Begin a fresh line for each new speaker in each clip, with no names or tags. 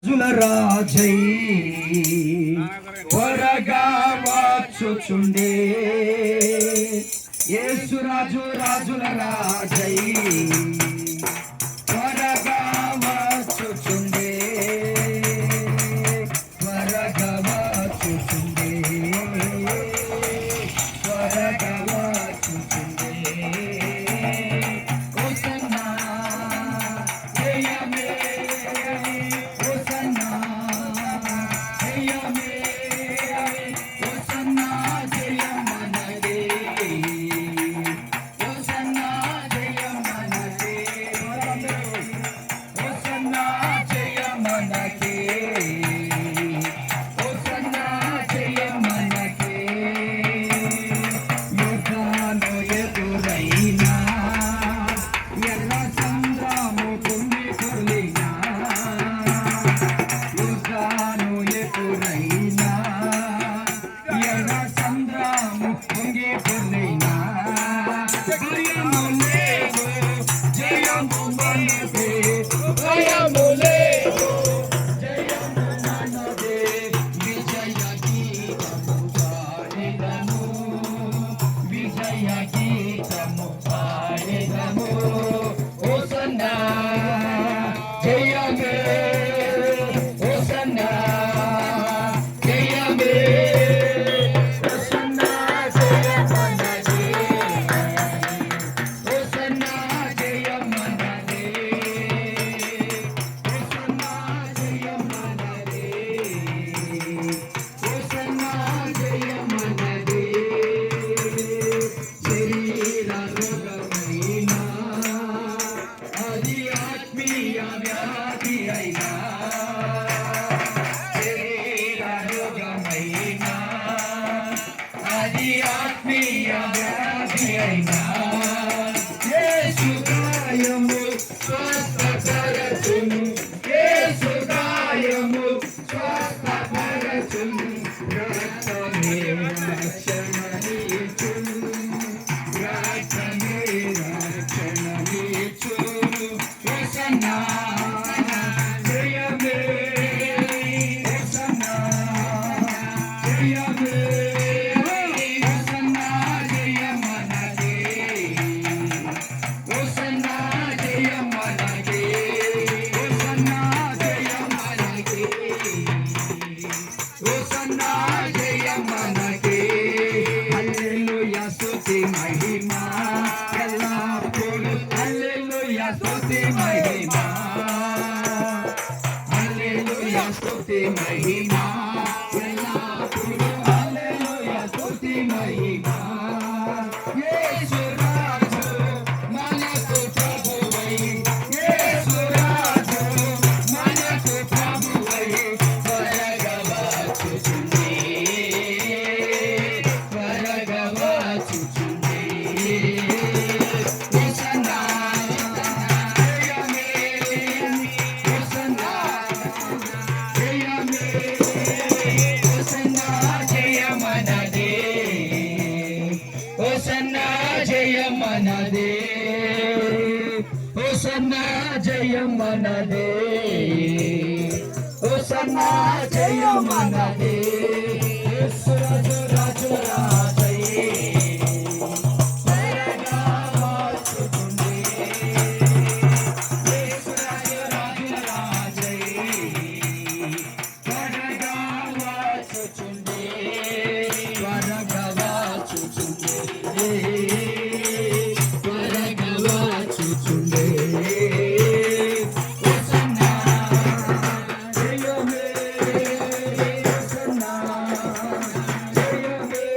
రాజుల రాజై త్వరగా వచ్చుచుండే యేసు రాజు రాజుల రాజై త్వరగా వచ్చుచుండే త్వరగా వచ్చుచుండే త్వరగా వచ్చుచుండే హోసన్నా జయమే ఆత్మీయ వ్యాధి అయినా యేసు గాయము స్వస్థపరచును యేసు గాయము స్వస్థపరచును రక్తమే రక్షణనిచ్చును రక్తమే రక్షణనిచ్చును హోసన్నా జయమే హోసన్నా జయమే మహిమా ఎల్లప్పుడూ హల్లెలూయా స్తుతి మహిమా హల్లెలూయా స్తుతి మహిమా ఎల్లప్పుడూ హల్లెలూయా స్తుతి మహిమా యేసు రాజు మనకు ప్రభువై యేసు రాజు మనకు ప్రభువై త్వరగా వచ్చుచుండే త్వరగా వచ్చుచుండే హోసన్నా జయమనదే హోసన్నా జయమనదే హోసన్నా జయమనదే యేసు రాజు రాజు రాజై త్వరగా వచ్చుచుండే యేసు రాజు రాజు రాజై త్వరగా వచ్చుచుండే త్వరగా వచ్చుచుండే త్వరగా వచ్చుచుండే హోసన్నా జయమే హోసన్నా జయమే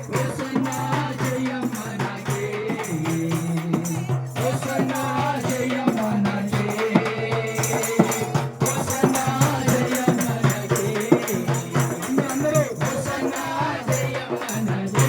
హోసన్నా జయమనగే హోసన్నా జయమనగే హోసన్నా జయమనగే అందరూ హోసన్నా జయమనగే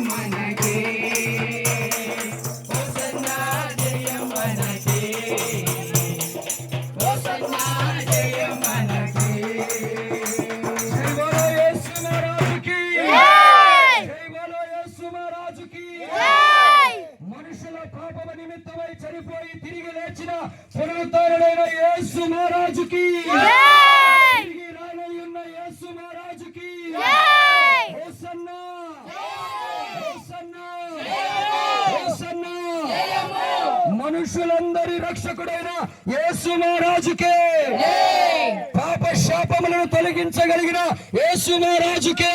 మనకే పునరుద్ధరణైన యేసు మహారాజుకి, తిరిగి రానయ్యున్న యేసు మహారాజుకి హోసన్నా, హోసన్నా, హోసన్నా. మనుషులందరి రక్షకుడైన యేసు మహారాజుకే, పాప శాపములను తొలగించగలిగిన యేసు మహారాజుకే.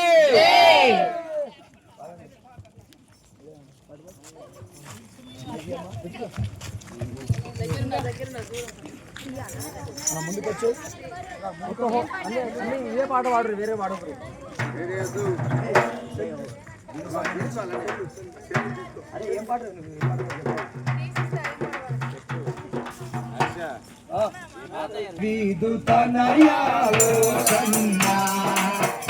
ముందుకొచ్చు ఇదే పాట పాడరు, వేరే పాడరు. అరే ఏం పాట
విదుతనయా హోసన్నా,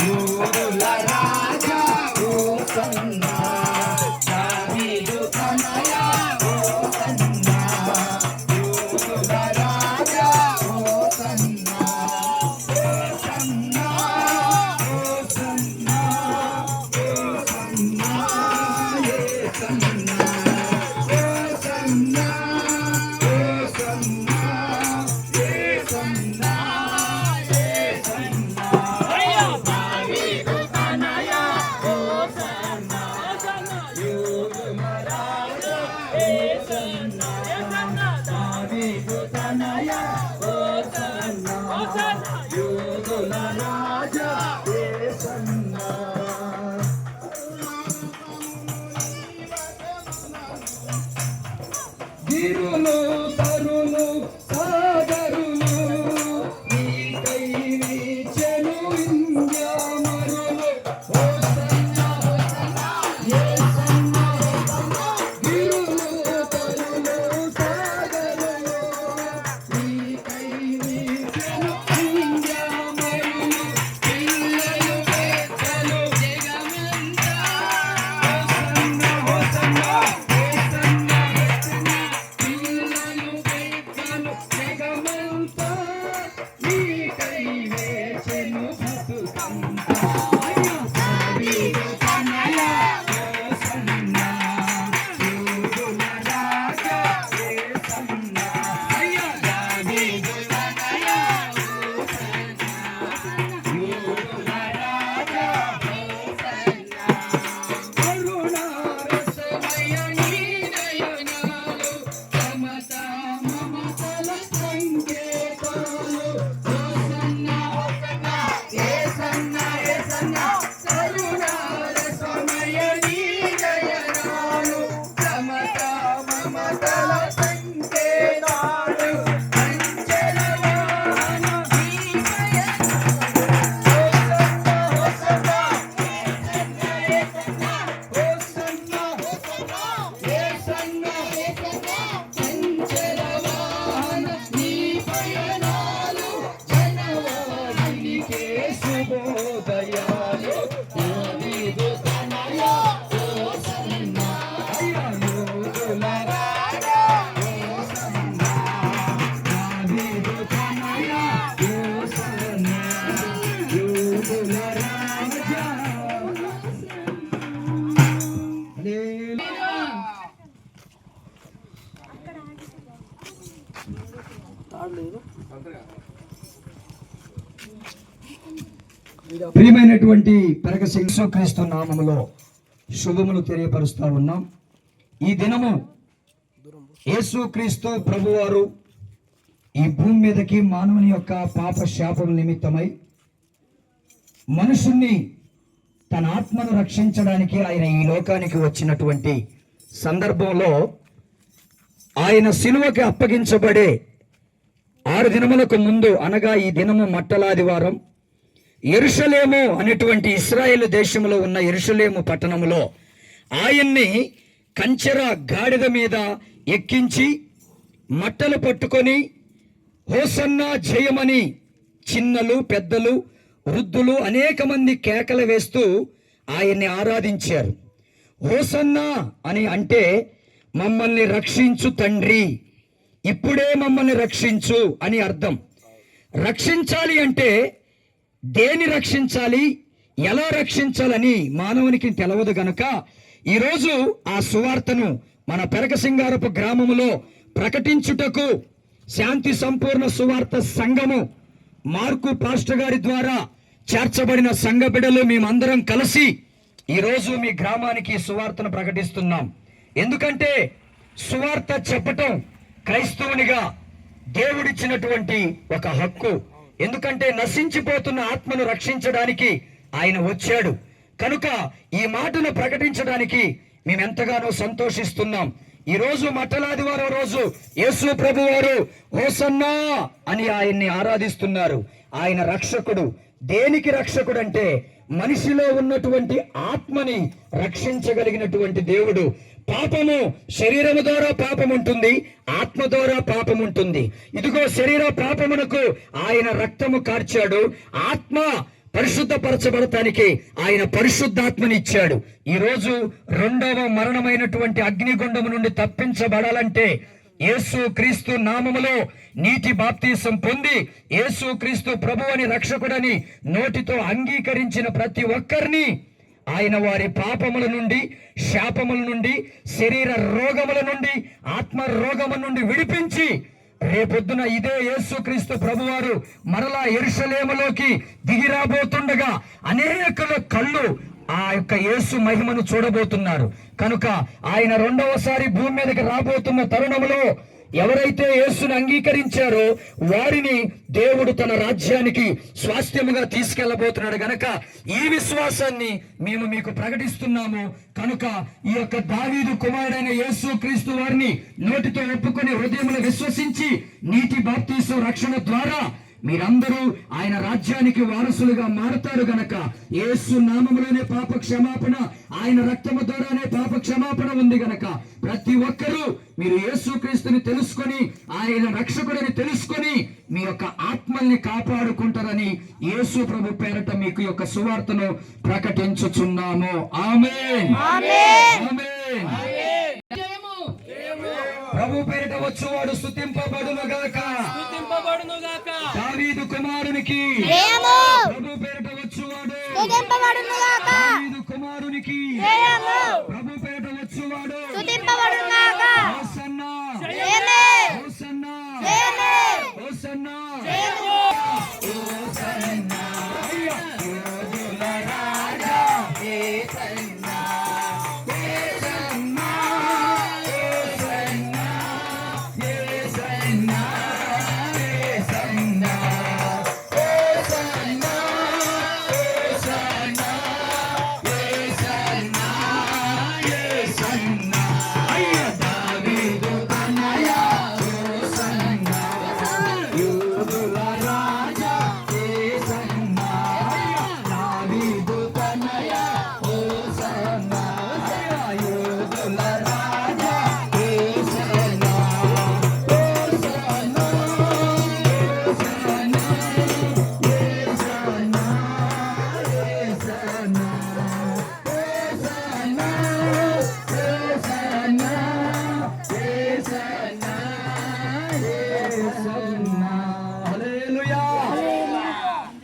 యూదుల రాజా హోసన్నా, దావీదుతనయా హోసన్నా, యూదుల రాజా హోసన్నా, హోసన్నా, హోసన్నా, హోసన్నా, యేసన్నా, హోసన్నా, గిరులు తరులు సాగరులు నీకై వీచెను వింధ్యామరులు. హోసన్నా, హోసన్నా, యేసన్నా, హోసన్నా. గిరులు తరులు సాగరులు నీకై వీచెను వింధ్యామరులు. పిల్లలు పెద్దలు జగమంతా హోసన్నా, హోసన్నా, యేసన్నా, యేసన్నా. పిల్లలు పెద్దలు జగమంతా నీకై వేచెను బ్రతుకంతా. దావీదుతనయా హోసన్నా, యూదుల రాజా యేసన్నా. దావీదుతనయా హోసన్నా, యూదుల రాజా హోసన్నా. కరుణారసమయ నీ నయనాలు, సమతా మమతల సంకేతాలు. హోసన్నా, హోసన్నా, యేసన్నా, యేసన్నా. కరుణారసమయ నీ నయనాలు, సమతా మమతల సంకేతాలు. అంచెల వాహన దీపయ హోసన్నా, హోసన్నా, యేసన్నా, యేసన్నా. హోసన్నా, హోసన్నా, యేసన్నా, యేసన్నా. అంచెల వాహన నీ పయనాలు, జనవాహినికే శుభోదయాలు. దావీదుతనయా హోసన్నా, యూదుల రాజా హోసన్నా. దావీదుతనయా హోసన్నా, యూదుల రాజా. హల్లెలూయా. ప్రియమైనటువంటి యేసుక్రీస్తు నామములో శుభములు తెలియపరుస్తా ఉన్నాం. ఈ దినము యేసుక్రీస్తు ప్రభువారు ఈ భూమి మీదకి మానవుని యొక్క పాప శాపం నిమిత్తమై మనుషుణ్ణి తన ఆత్మను రక్షించడానికి ఆయన ఈ లోకానికి వచ్చినటువంటి సందర్భంలో ఆయన శిలువకి అప్పగించబడే 6 దినములకు ముందు, అనగా ఈ దినము మట్టలాదివారం, యెరూషలేము అనేటువంటి ఇశ్రాయేలు దేశంలో ఉన్న యెరూషలేము పట్టణములో ఆయన్ని కంచెర గాడిద మీద ఎక్కించి మట్టలు పట్టుకొని హోసన్నా జయమని చిన్నలు పెద్దలు వృద్ధులు అనేక మంది కేకలు వేస్తూ ఆయన్ని ఆరాధించారు. హోసన్నా అని అంటే మమ్మల్ని రక్షించు తండ్రి, ఇప్పుడే మమ్మల్ని రక్షించు అని అర్థం. రక్షించాలి అంటే దేని రక్షించాలి, ఎలా రక్షించాలని మానవునికి తెలవదు గనుక ఈరోజు ఆ సువార్తను మన పెరకసింగారపు గ్రామములో ప్రకటించుటకు శాంతి సంపూర్ణ సువార్త సంఘము మార్కు పాస్టర్ గారి ద్వారా చేర్చబడిన సంఘ బిడ్డలు మేమందరం కలిసి ఈరోజు మీ గ్రామానికి సువార్తను ప్రకటిస్తున్నాం. ఎందుకంటే సువార్త చెప్పటం క్రైస్తవునిగా దేవుడిచ్చినటువంటి ఒక హక్కు. ఎందుకంటే నశించిపోతున్న ఆత్మను రక్షించడానికి ఆయన వచ్చాడు కనుక ఈ మాటను ప్రకటించడానికి మేమెంతగానో సంతోషిస్తున్నాం. ఈ రోజు మట్టలాదివారం రోజు యేసు ప్రభు వారు హోసన్నా అని ఆయన్ని ఆరాధిస్తున్నారు. ఆయన రక్షకుడు. దేనికి రక్షకుడు అంటే మనిషిలో ఉన్నటువంటి ఆత్మని రక్షించగలిగినటువంటి దేవుడు. పాపము శరీరము ద్వారా పాపం ఉంటుంది, ఆత్మ ద్వారా పాపం ఉంటుంది. ఇదిగో శరీర పాపమునకు ఆయన రక్తము కార్చాడు, ఆత్మ పరిశుద్ధపరచబడటానికి ఆయన పరిశుద్ధాత్మని ఇచ్చాడు. ఈ రోజు రెండవ మరణమైనటువంటి అగ్నిగుండము నుండి తప్పించబడాలంటే యేసు క్రీస్తు నామములో నీటి బాప్తీసం పొంది యేసు క్రీస్తు ప్రభువని రక్షకుడని నోటితో అంగీకరించిన ప్రతి ఒక్కరిని ఆయన వారి పాపముల నుండి, శాపముల నుండి, శరీర రోగముల నుండి, ఆత్మ రోగముల నుండి విడిపించి రేపొద్దున ఇదే యేసుక్రీస్తు ప్రభువారు మరలా యెరూషలేములోకి దిగిరాబోతుండగా అనేకుల కళ్ళు ఆ యొక్క యేసు మహిమను చూడబోతున్నారు. కనుక ఆయన రెండవసారి భూమి మీదకి రాబోతున్న తరుణంలో ఎవరైతే యేసుని అంగీకరించారో వారిని దేవుడు తన రాజ్యానికి స్వాస్థ్యముగా తీసుకెళ్లబోతున్నాడు. గనక ఈ విశ్వాసాన్ని మేము మీకు ప్రకటిస్తున్నాము. కనుక ఈ యొక్క దావీదు కుమారుడైన యేసు క్రీస్తు వారిని నోటితో ఒప్పుకొని హృదయములో విశ్వసించి నీటి బాప్తీసం రక్షణ ద్వారా మీరందరూ ఆయన రాజ్యానికి వారసులుగా మారుతారు. గనక యేసు నామములోనే పాప క్షమాపణ, ఆయన రక్తము ద్వారానే పాప క్షమాపణ ఉంది. గనక ప్రతి ఒక్కరూ మీరు యేసు క్రీస్తుని తెలుసుకొని ఆయన రక్షకుడిని తెలుసుకొని మీ యొక్క ఆత్మల్ని కాపాడుకుంటారని యేసు ప్రభు పేరట మీకు యొక్క సువార్తను ప్రకటించుచున్నాము. ఆమేన్, ఆమేన్. ప్రభు పేరిట వచ్చువాడు స్తుతింపబడునుగాక. దావీదు కుమారునికి ప్రభు పేరిట వచ్చువాడు దావీదు కుమారునికి ప్రభు పేరిట వచ్చువాడు హోసన్నా, హోసన్నా, హోసన్నా.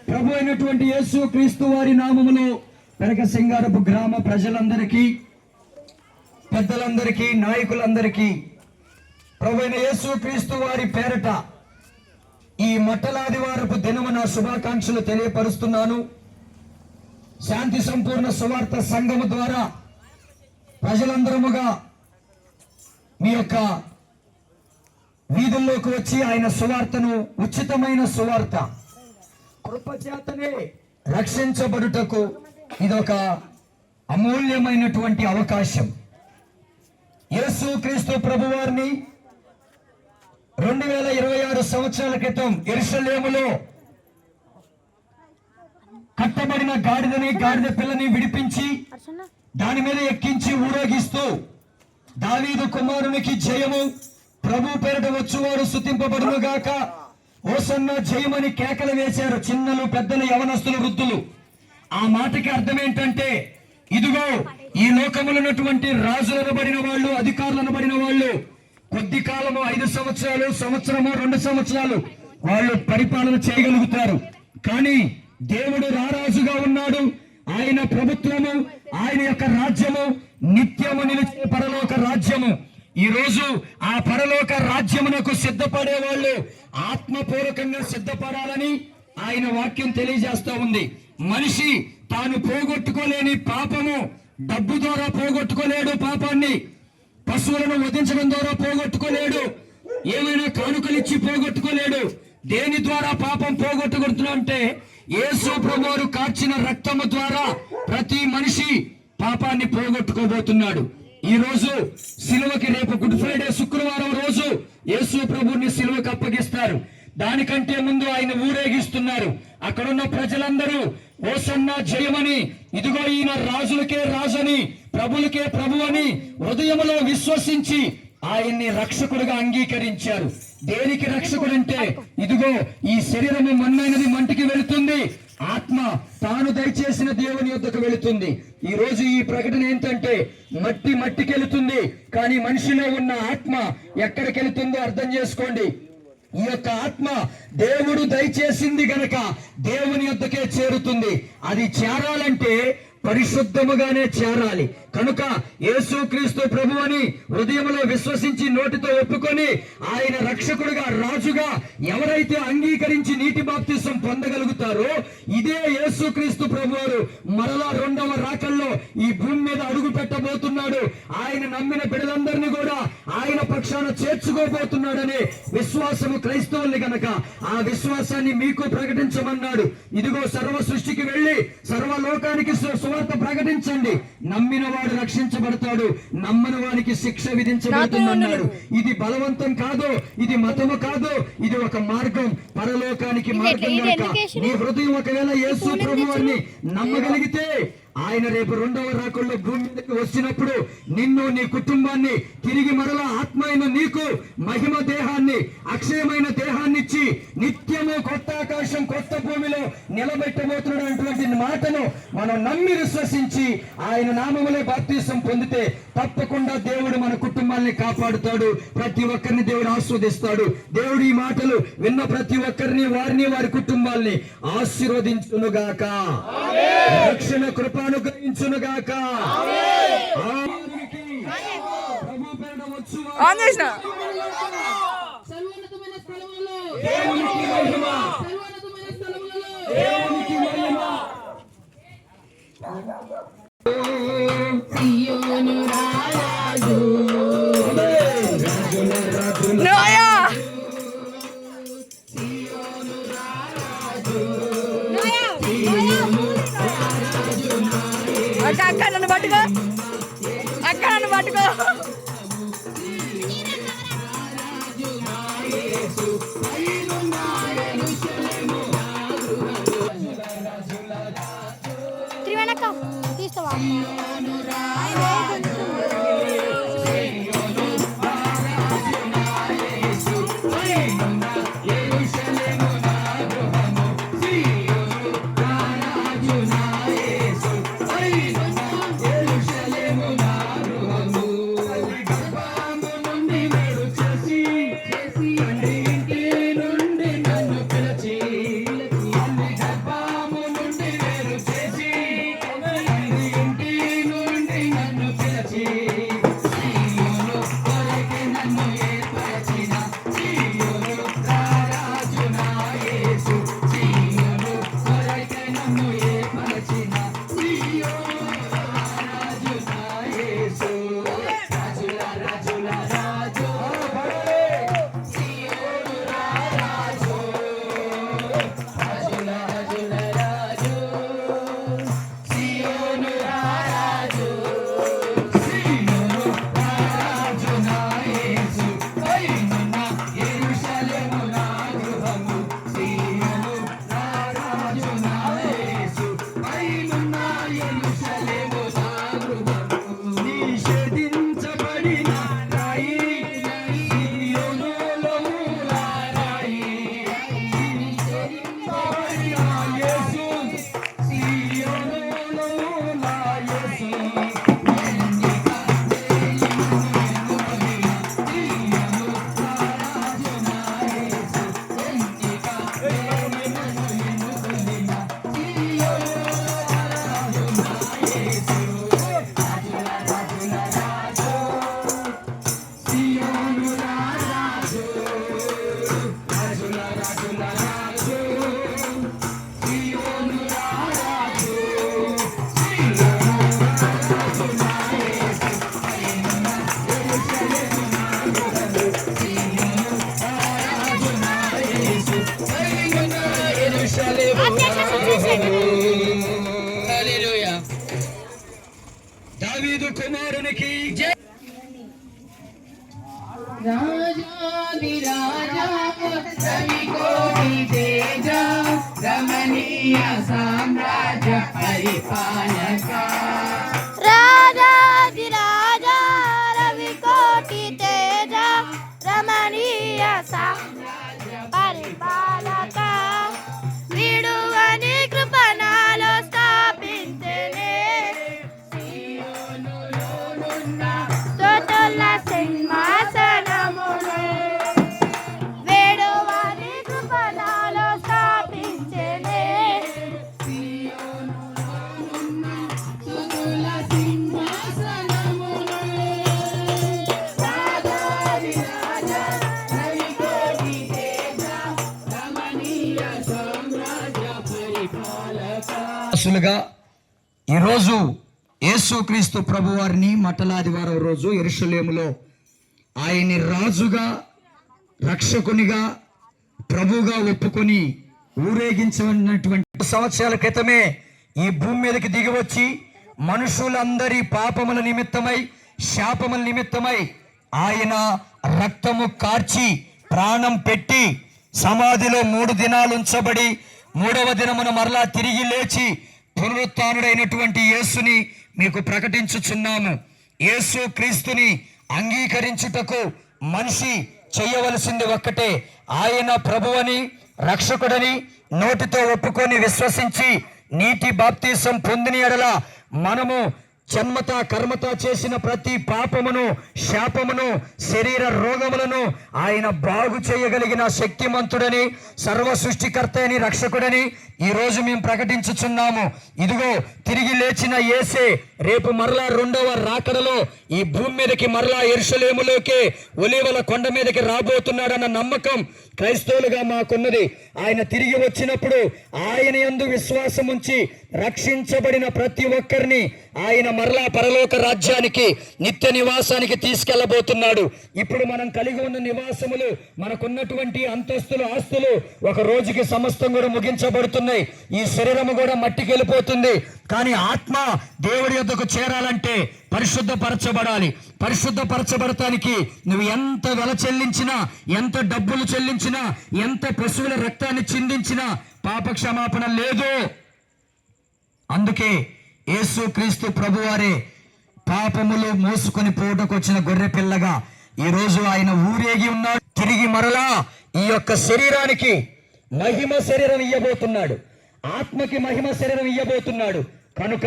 ప్రభు అయినటువంటి యేసు క్రీస్తు వారి నామములో పెరగసింగారపు గ్రామ ప్రజలందరికీ, పెద్దలందరికీ, నాయకులందరికీ ప్రభు అయిన యేసు క్రీస్తు వారి పేరట ఈ మట్టలాదివారపు దినమున శుభాకాంక్షలు తెలియపరుస్తున్నాను. శాంతి సంపూర్ణ సువార్త సంఘము ద్వారా ప్రజలందరముగా మీ యొక్క వీధుల్లోకి వచ్చి ఆయన సువార్తను, ఉచితమైన సువార్త కృపచేతనే రక్షించబడుటకు ఇదొక అమూల్యమైనటువంటి అవకాశం. యేసు క్రీస్తు ప్రభువారిని 2026 సంవత్సరాల క్రితం యెరూషలేములో కట్టబడిన గాడిద పిల్లని విడిపించి దాని మీద ఎక్కించి ఊరేగిస్తూ దావీదు కుమారునికి జయము, ప్రభు పేరిట వచ్చువాడు స్తుతింపబడును గాక, హోసన్నా జయమని కేకలు వేశారు చిన్నలు, పెద్దలు, యవనస్తులు, వృద్ధులు. ఆ మాటకి అర్థం ఏంటంటే ఇదిగో ఈ లోకములో ఉన్నటువంటి రాజులను బడిన వాళ్ళు, అధికారులను బడిన వాళ్ళు కొద్ది కాలము 5 సంవత్సరాలు, సంవత్సరము, 2 సంవత్సరాలు వాళ్ళు పరిపాలన చేయగలుగుతారు. కానీ దేవుడు రారాజుగా ఉన్నాడు. ఆయన ప్రభుత్వము, ఆయన యొక్క రాజ్యము నిత్యము నిలిచే పరలోక రాజ్యము. ఈ రోజు ఆ పరలోక రాజ్యమునకు సిద్ధపడే వాళ్ళు ఆత్మపూర్వకంగా సిద్ధపడాలని ఆయన వాక్యం తెలియజేస్తా ఉంది. మనిషి తాను పోగొట్టుకోలేని పాపము డబ్బు ద్వారా పోగొట్టుకోలేడు, పాపాన్ని పశువులను వధించడం ద్వారా పోగొట్టుకోలేడు, ఏమైనా కానుకలిచ్చి పోగొట్టుకోలేడు. దేని ద్వారా పాపం పోగొట్టుకుంటున్నా అంటే యేసు ప్రభువారు కార్చిన రక్తము ద్వారా ప్రతి మనిషి పాపాన్ని పోగొట్టుకోబోతున్నాడు. ఈ రోజు సిలువకి రేపు గుడ్ ఫ్రైడే శుక్రవారం రోజు యేసు ప్రభుని సిలువకి అప్పగిస్తారు. దానికంటే ముందు ఆయన ఊరేగిస్తున్నారు. అక్కడున్న ప్రజలందరూ ఓసన్నా జయమని, ఇదిగో ఈయన రాజులకే రాజని, ప్రభులకే ప్రభు అని హృదయములో విశ్వసించి ఆయన్ని రక్షకుడుగా అంగీకరించారు. దేనికి రక్షకుడంటే ఇదిగో ఈ శరీరము మన్నైనది మంటికి వెళుతుంది, ఆత్మ తాను దయచేసిన దేవుని యొద్దకు వెళుతుంది. ఈ రోజు ఈ ప్రకటన ఏంటంటే మట్టి మట్టికి వెళుతుంది, కానీ మనిషిలో ఉన్న ఆత్మ ఎక్కడికి వెళుతుందో అర్థం చేసుకోండి. ఈ యొక్క ఆత్మ దేవుడు దయచేసింది గనక దేవుని యొద్దకే చేరుతుంది. అది చేరాలంటే పరిశుద్ధముగానే చేరాలి. కనుక యేసుక్రీస్తు ప్రభువని హృదయంలో విశ్వసించి నోటితో ఒప్పుకొని ఆయన రక్షకుడుగా రాజుగా ఎవరైతే అంగీకరించి నీటి బాప్తిసం పొందగలుగుతారో ఇదే యేసుక్రీస్తు ప్రభువారు మరలా రెండవ రాకల్లో ఈ భూమి మీద అడుగు పెట్టబోతున్నాడు. ఆయన నమ్మిన బిడ్డలందరినీ కూడా ఆయన పక్షాన చేర్చుకోబోతున్నాడనే విశ్వాసము క్రైస్తవుల్ని గనక ఆ విశ్వాసాన్ని మీకు ప్రకటించమన్నాడు. ఇదిగో సర్వ సృష్టికి వెళ్లి సర్వలోకానికి సువార్త ప్రకటించండి. నమ్మిన వాడు రక్షించబడతాడు, నమ్మని వానికి శిక్ష విధించబడుతుందన్నాడు. ఇది బలవంతం కాదు, ఇది మతము కాదు, ఇది ఒక మార్గం, పరలోకానికి మార్గం కనుక నీ హృదయం ఒకవేళ యేసు ప్రభువారిని నమ్మగలిగితే ఆయన రేపు రెండవ రాకల్లో భూమి మీదకి వచ్చినప్పుడు నిన్ను నీ కుటుంబాన్ని తిరిగి మరలా ఆత్మ అయిన నీకు మహిమ దేహాన్ని అక్షయమైన దేహాన్ని ఇచ్చి నిత్యము కొత్త ఆకాశం కొత్త భూమిలో నిలబెట్టబోతున్నటువంటి మాటను మనం నమ్మి విశ్వసించి ఆయన నామములో బాప్తిసం పొందితే తప్పకుండా దేవుడు మన కుటుంబాన్ని కాపాడుతాడు. ప్రతి ఒక్కరిని దేవుడు ఆస్వాదిస్తాడు. దేవుడు ఈ మాటలు విన్న ప్రతి ఒక్కరిని వారిని వారి కుటుంబాల్ని ఆశీర్వదించునుగాక, రక్షణ కృప అనుగ్రహించునుగాక.
అక్క నన్ను పట్టుకో, అక్క నన్ను పట్టుకో.
త్రివేణక్క తీస్తావా?
రాజాదిరాజా రవికోటి తేజ రమణీయ సామ్రాజ్య పరిపాలక
రాజాదిరాజా రవికోటి తేజ రమణీయ సామ్రాజ్య పరిపాలక విడువని కృపణాలో స్థాపించనే స్తోత్రుల సింహాసనమును వేడువని కృపణాలో స్థాపించనే
సుతుల సింహాసనమును రాజాదిరాజా రవికోటి తేజ రమణీయ సామ్రాజ్య పరిపాలక.
అసలుగా ఈరోజు యేసుక్రీస్తు ప్రభువారిని మట్టలాదివారం రోజు యెరూషలేములో ఆయన్ని రాజుగా రక్షకునిగా ప్రభుగా ఒప్పుకొని ఊరేగించినటువంటి సంవత్సరాల క్రితమే ఈ భూమి మీదకి దిగివచ్చి మనుషులందరి పాపముల నిమిత్తమై శాపముల నిమిత్తమై ఆయన రక్తము కార్చి ప్రాణం పెట్టి సమాధిలో 3 దినాలు ఉంచబడి 3వ దినమున మరలా తిరిగి లేచి పునరుత్థానుడైనటువంటి యేసుని మీకు ప్రకటించుచున్నాము. యేసు క్రీస్తుని అంగీకరించుటకు మనిషి చేయవలసింది ఒక్కటే, ఆయన ప్రభువని రక్షకుడని నోటితో ఒప్పుకొని విశ్వసించి నీటి బాప్తీసం పొందిన ఎడల మనము జన్మత కర్మత చేసిన ప్రతి పాపమును శాపమును శరీర రోగములను ఆయన బాగు చేయగలిగిన శక్తిమంతుడని సర్వ సృష్టికర్త అని రక్షకుడని ఈరోజు మేము ప్రకటించుచున్నాము. ఇదిగో తిరిగి లేచిన యేసే రేపు మరలా 2వ రాకడలో ఈ భూమి మీదకి మరలా యెరూషలేములోకి ఒలీవల కొండ మీదకి రాబోతున్నాడన్న నమ్మకం క్రైస్తవులుగా మాకున్నది. ఆయన తిరిగి వచ్చినప్పుడు ఆయన యందు విశ్వాసం ఉంచి రక్షించబడిన ప్రతి ఒక్కరిని ఆయన మరలా పరలోక రాజ్యానికి నిత్య నివాసానికి తీసుకెళ్లబోతున్నాడు. ఇప్పుడు మనం కలిగి ఉన్న నివాసములు మనకున్నటువంటి అంతస్తులు ఆస్తులు ఒక రోజుకి సమస్తం కూడా ముగించబడుతున్నాయి. ఈ శరీరము కూడా మట్టికి వెళ్ళిపోతుంది. కానీ ఆత్మ దేవుడి యొద్దకు చేరాలంటే పరిశుద్ధపరచబడాలి. పరిశుద్ధపరచబడటానికి నువ్వు ఎంత వెల చెల్లించినా, ఎంత డబ్బులు చెల్లించినా, ఎంత పశువుల రక్తాన్ని చిందించినా పాపక్షమాపణ లేదు. అందుకే యేసుక్రీస్తు ప్రభువారే పాపములు మోసుకొని పోటుకు వచ్చిన గొర్రె పిల్లగా ఈరోజు ఆయన ఊరేగి ఉన్నాడు. తిరిగి మరలా ఈ యొక్క శరీరానికి మహిమ శరీరం ఇయ్యబోతున్నాడు. ఆత్మకి మహిమ శరీరం ఇయ్యబోతున్నాడు. కనుక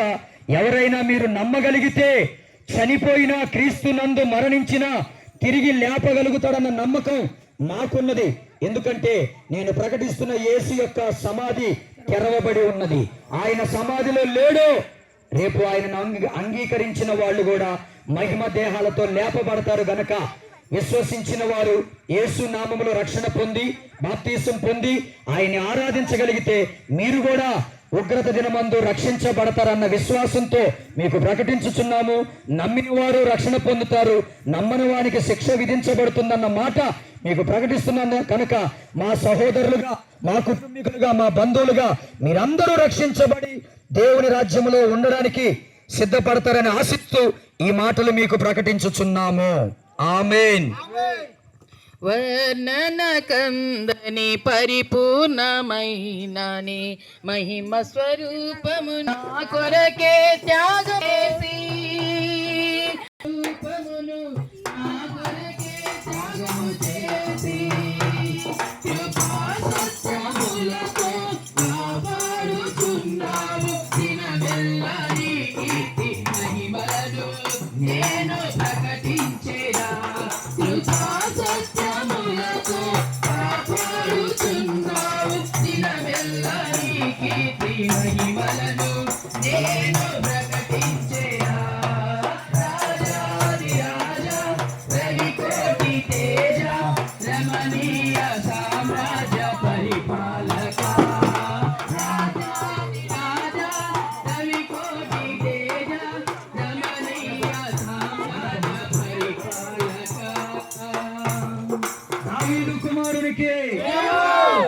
ఎవరైనా మీరు నమ్మగలిగితే చనిపోయిన క్రీస్తు నందు మరణించిన తిరిగి లేపగలుగుతాడన్న నమ్మకం మాకున్నది. ఎందుకంటే నేను ప్రకటిస్తున్న యేసు యొక్క సమాధి తెరవబడి ఉన్నది. ఆయన సమాధిలో లేడు. రేపు ఆయనను అంగీకరించిన వాళ్ళు కూడా మహిమ దేహాలతో లేపబడతారు. గనక విశ్వసించిన వారు యేసు నామములో రక్షణ పొంది బాప్తీసం పొంది ఆయన్ని ఆరాధించగలిగితే మీరు కూడా ఉగ్రత దినమందు రక్షించబడతారన్న విశ్వాసంతో మీకు ప్రకటించుచున్నాము. నమ్మిన వారు రక్షణ పొందుతారు, నమ్మని వానికి శిక్ష విధించబడుతుందన్న మాట మీకు ప్రకటిస్తున్నాను. కనుక మా సహోదరులుగా, మా కుటుంబీకులుగా, మా బంధువులుగా మీరందరూ రక్షించబడి దేవుని రాజ్యములో ఉండడానికి సిద్ధపడతారని ఆశిస్తూ ఈ మాటలు మీకు ప్రకటించుచున్నాము. ఆమేన్.
వర్ణన కందని పరిపూర్ణమైనని మహిమ స్వరూపము నా కొరకే త్యాగమేసి రూపమును నా కొరకే త్యాగము చేసి కృపా సత్యములతో కాపాడుచున్నావు దినమెల్లా నీ కీర్తి మహిమలను నేను ప్రకటించేదా. కృపా సత్యములతో కాపాడుచున్నావు దినమెల్లా నీ కీర్తి మహిమలను నేను ప్రకటించేదా. రాజాదిరాజా రవికోటి తేజ రమణీయ సామ్రాజ్య పరిపాలక. రాజాదిరాజా రవికోటి తేజ రమణీయ సామ్రాజ్య పరిపాలక.
దావీదు కుమారునికి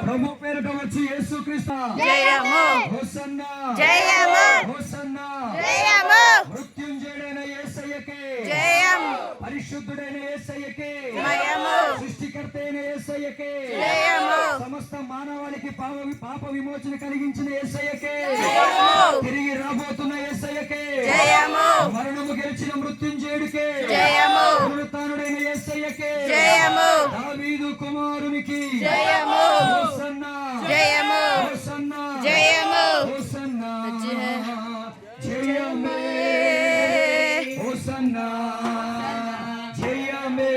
ప్రభు పేరుట వచ్చి యేసుక్రీస్తు
జయము
హోసన్నా,
జయము
హోసన్నా,
జయము
మృత్యుంజయుడైన యేసయ్యకే,
జయము
పరిశుద్ధుడైన యేసయ్యకే,
జయము
సృష్టికర్త అయిన యేసయ్యకే,
జయము.
సమస్త మానవాళికి పాప విమోచన కలిగించిన యేసయ్యకే, తిరిగి రాబోతున్న యేసయ్యకే,
జయము.
మరణము గెలిచిన మృత్యుంజయుడికే,
జయము.
పునరుత్థానుడైన యేసయ్యకే,
జయము.
దావీదు కుమారునికి
జయము.
హోసన్నా,
జయము.
హోసన్నా,
జయము.
హోసన్నా,
జయమే.
జయమే, హోసన్నా, జయమే,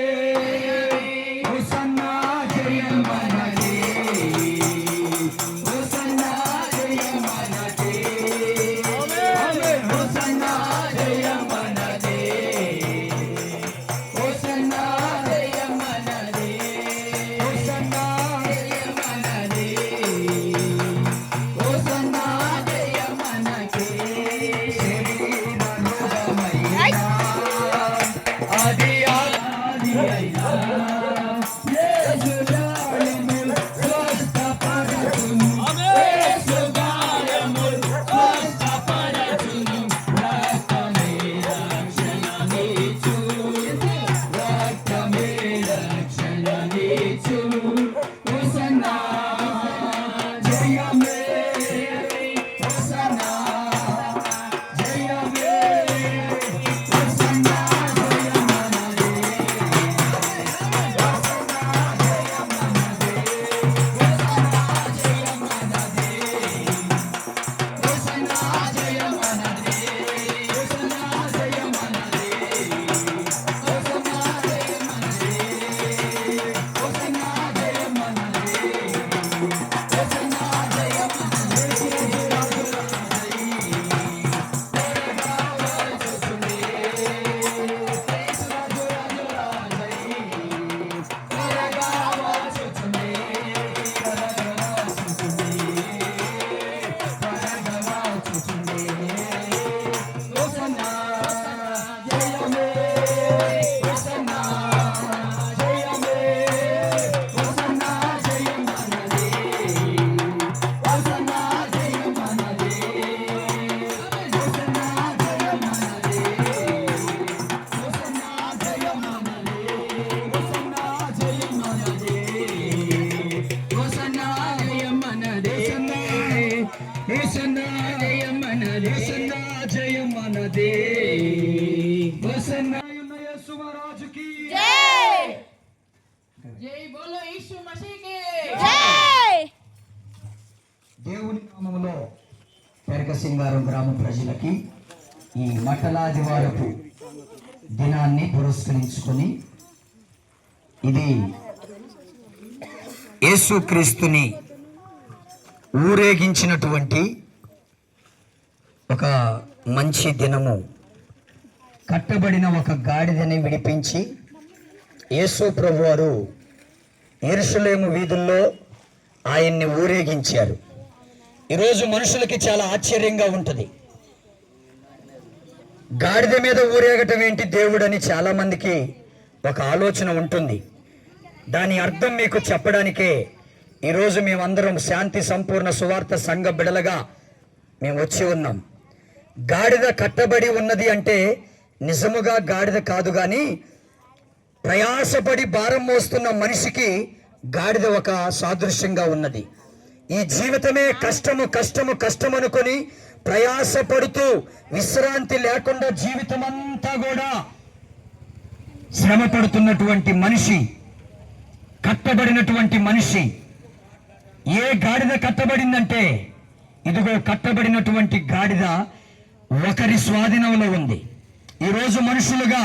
హోసన్నా, జయమనదే, హోసన్నా, జయమనదే, ఆమేన్. హోసన్నా, జయమనదే, హోసన్నా, జయమనదే, హోసన్నా, జయమనదే, హోసన్నా, జయమనదే. శరీర లోకమైన ఆది ఆది అయినా యేసు గాయములు స్వస్థపరచును, యేసు గాయములు స్వస్థపరచును, రక్తమే రక్షణనిచ్చు, రక్తమే రక్షణనిచ్చు. హోసన్నా, జయమే, హోసన్నా, జయమే, హోసన్నా, జయమనదే, రాజుకి
జై
జై బోలో యేసు మసీహ్కి.
జై
దేవుని నామములో పెరకసింగారం గ్రామ ప్రజలకి ఈ మట్టలాదివారపు దినాన్ని పురస్కరించుకొని ఇది యేసుక్రీస్తుని ఊరేగించినటువంటి ఒక మంచి దినము. కట్టబడిన ఒక గాడిదని విడిపించి యేసు ప్రభువారు యెరూషలేము వీధుల్లో ఆయన్ని ఊరేగించారు. ఈరోజు మనుషులకి చాలా ఆశ్చర్యంగా ఉంటుంది. గాడిద మీద ఊరేగటం ఏంటి దేవుడని చాలా మందికి ఒక ఆలోచన ఉంటుంది. దాని అర్థం మీకు చెప్పడానికే ఈరోజు మేమందరం శాంతి సంపూర్ణ సువార్త సంఘ బిడలగా మేము వచ్చి ఉన్నాం. గాడిద కట్టబడి ఉన్నది అంటే నిజముగా గాడిద కాదు, కానీ ప్రయాసపడి భారం మోస్తున్న మనిషికి గాడిద ఒక సాదృశ్యంగా ఉన్నది. ఈ జీవితమే కష్టము కష్టము కష్టం అనుకొని ప్రయాసపడుతూ విశ్రాంతి లేకుండా జీవితం అంతా కూడా శ్రమ పడుతున్నటువంటి మనిషి, కట్టబడినటువంటి మనిషి. ఏ గాడిద కట్టబడిందంటే ఇదిగో కట్టబడినటువంటి గాడిద ఒకరి స్వాధీనంలో ఉంది. ఈరోజు మనుషులుగా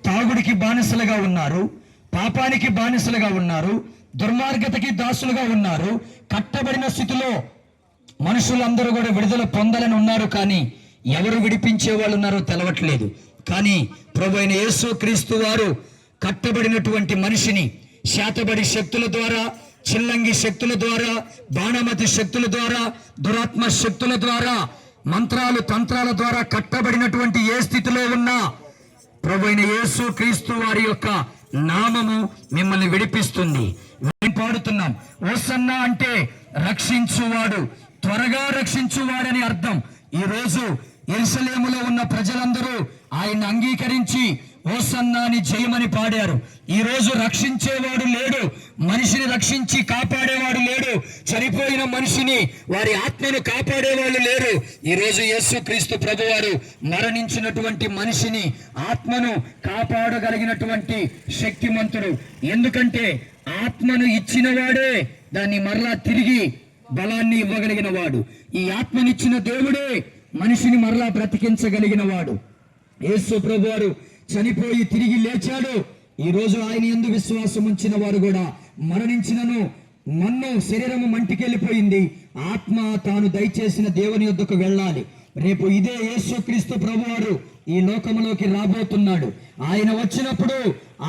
తాగుడికి బానిసలుగా ఉన్నారు, పాపానికి బానిసలుగా ఉన్నారు, దుర్మార్గతకి దాసులుగా ఉన్నారు. కట్టబడిన స్థితిలో మనుషులందరూ కూడా విడుదల పొందాలని ఉన్నారు, కానీ ఎవరు విడిపించే వాళ్ళు ఉన్నారో తెలవట్లేదు. కానీ ప్రభువైన యేసుక్రీస్తు వారు కట్టబడినటువంటి మనిషిని శాతబడి శక్తుల ద్వారా, చిల్లంగి శక్తుల ద్వారా, బాణమతి శక్తుల ద్వారా, దురాత్మ శక్తుల ద్వారా, మంత్రాలు తంత్రాల ద్వారా కట్టబడినటువంటి ఏ స్థితిలో ఉన్నా ప్రభువైన యేసుక్రీస్తు వారి యొక్క నామము మిమ్మల్ని విడిపిస్తుంది. పాడుతున్నాం, హోసన్నా అంటే రక్షించువాడు, త్వరగా రక్షించువాడని అర్థం. ఈ రోజు యెరూషలేములో ఉన్న ప్రజలందరూ ఆయన్ని అంగీకరించి హోసన్నా అని జయమని పాడారు. ఈ రోజు రక్షించేవాడు లేడు, మనిషిని రక్షించి కాపాడేవాడు లేడు, చనిపోయిన మనిషిని వారి ఆత్మను కాపాడేవాళ్ళు లేరు. ఈ రోజు యేసుక్రీస్తు ప్రభువారు మరణించినటువంటి మనిషిని ఆత్మను కాపాడగలిగినటువంటి శక్తిమంతుడు. ఎందుకంటే ఆత్మను ఇచ్చిన వాడే దాన్ని మరలా తిరిగి బలాన్ని ఇవ్వగలిగిన వాడు. ఈ ఆత్మనిచ్చిన దేవుడే మనిషిని మరలా బ్రతికించగలిగిన వాడు. యేసు ప్రభువారు చనిపోయి తిరిగి లేచాడు. ఈ రోజు ఆయన యందు విశ్వాసం ఉంచిన వారు కూడా మరణించినను మన్ను శరీరము మంటికెళ్ళిపోయింది, ఆత్మ తాను దయచేసిన దేవుని యొద్దకు వెళ్ళాలి. రేపు ఇదే యేసుక్రీస్తు ప్రభువారు ఈ లోకములోకి రాబోతున్నాడు. ఆయన వచ్చినప్పుడు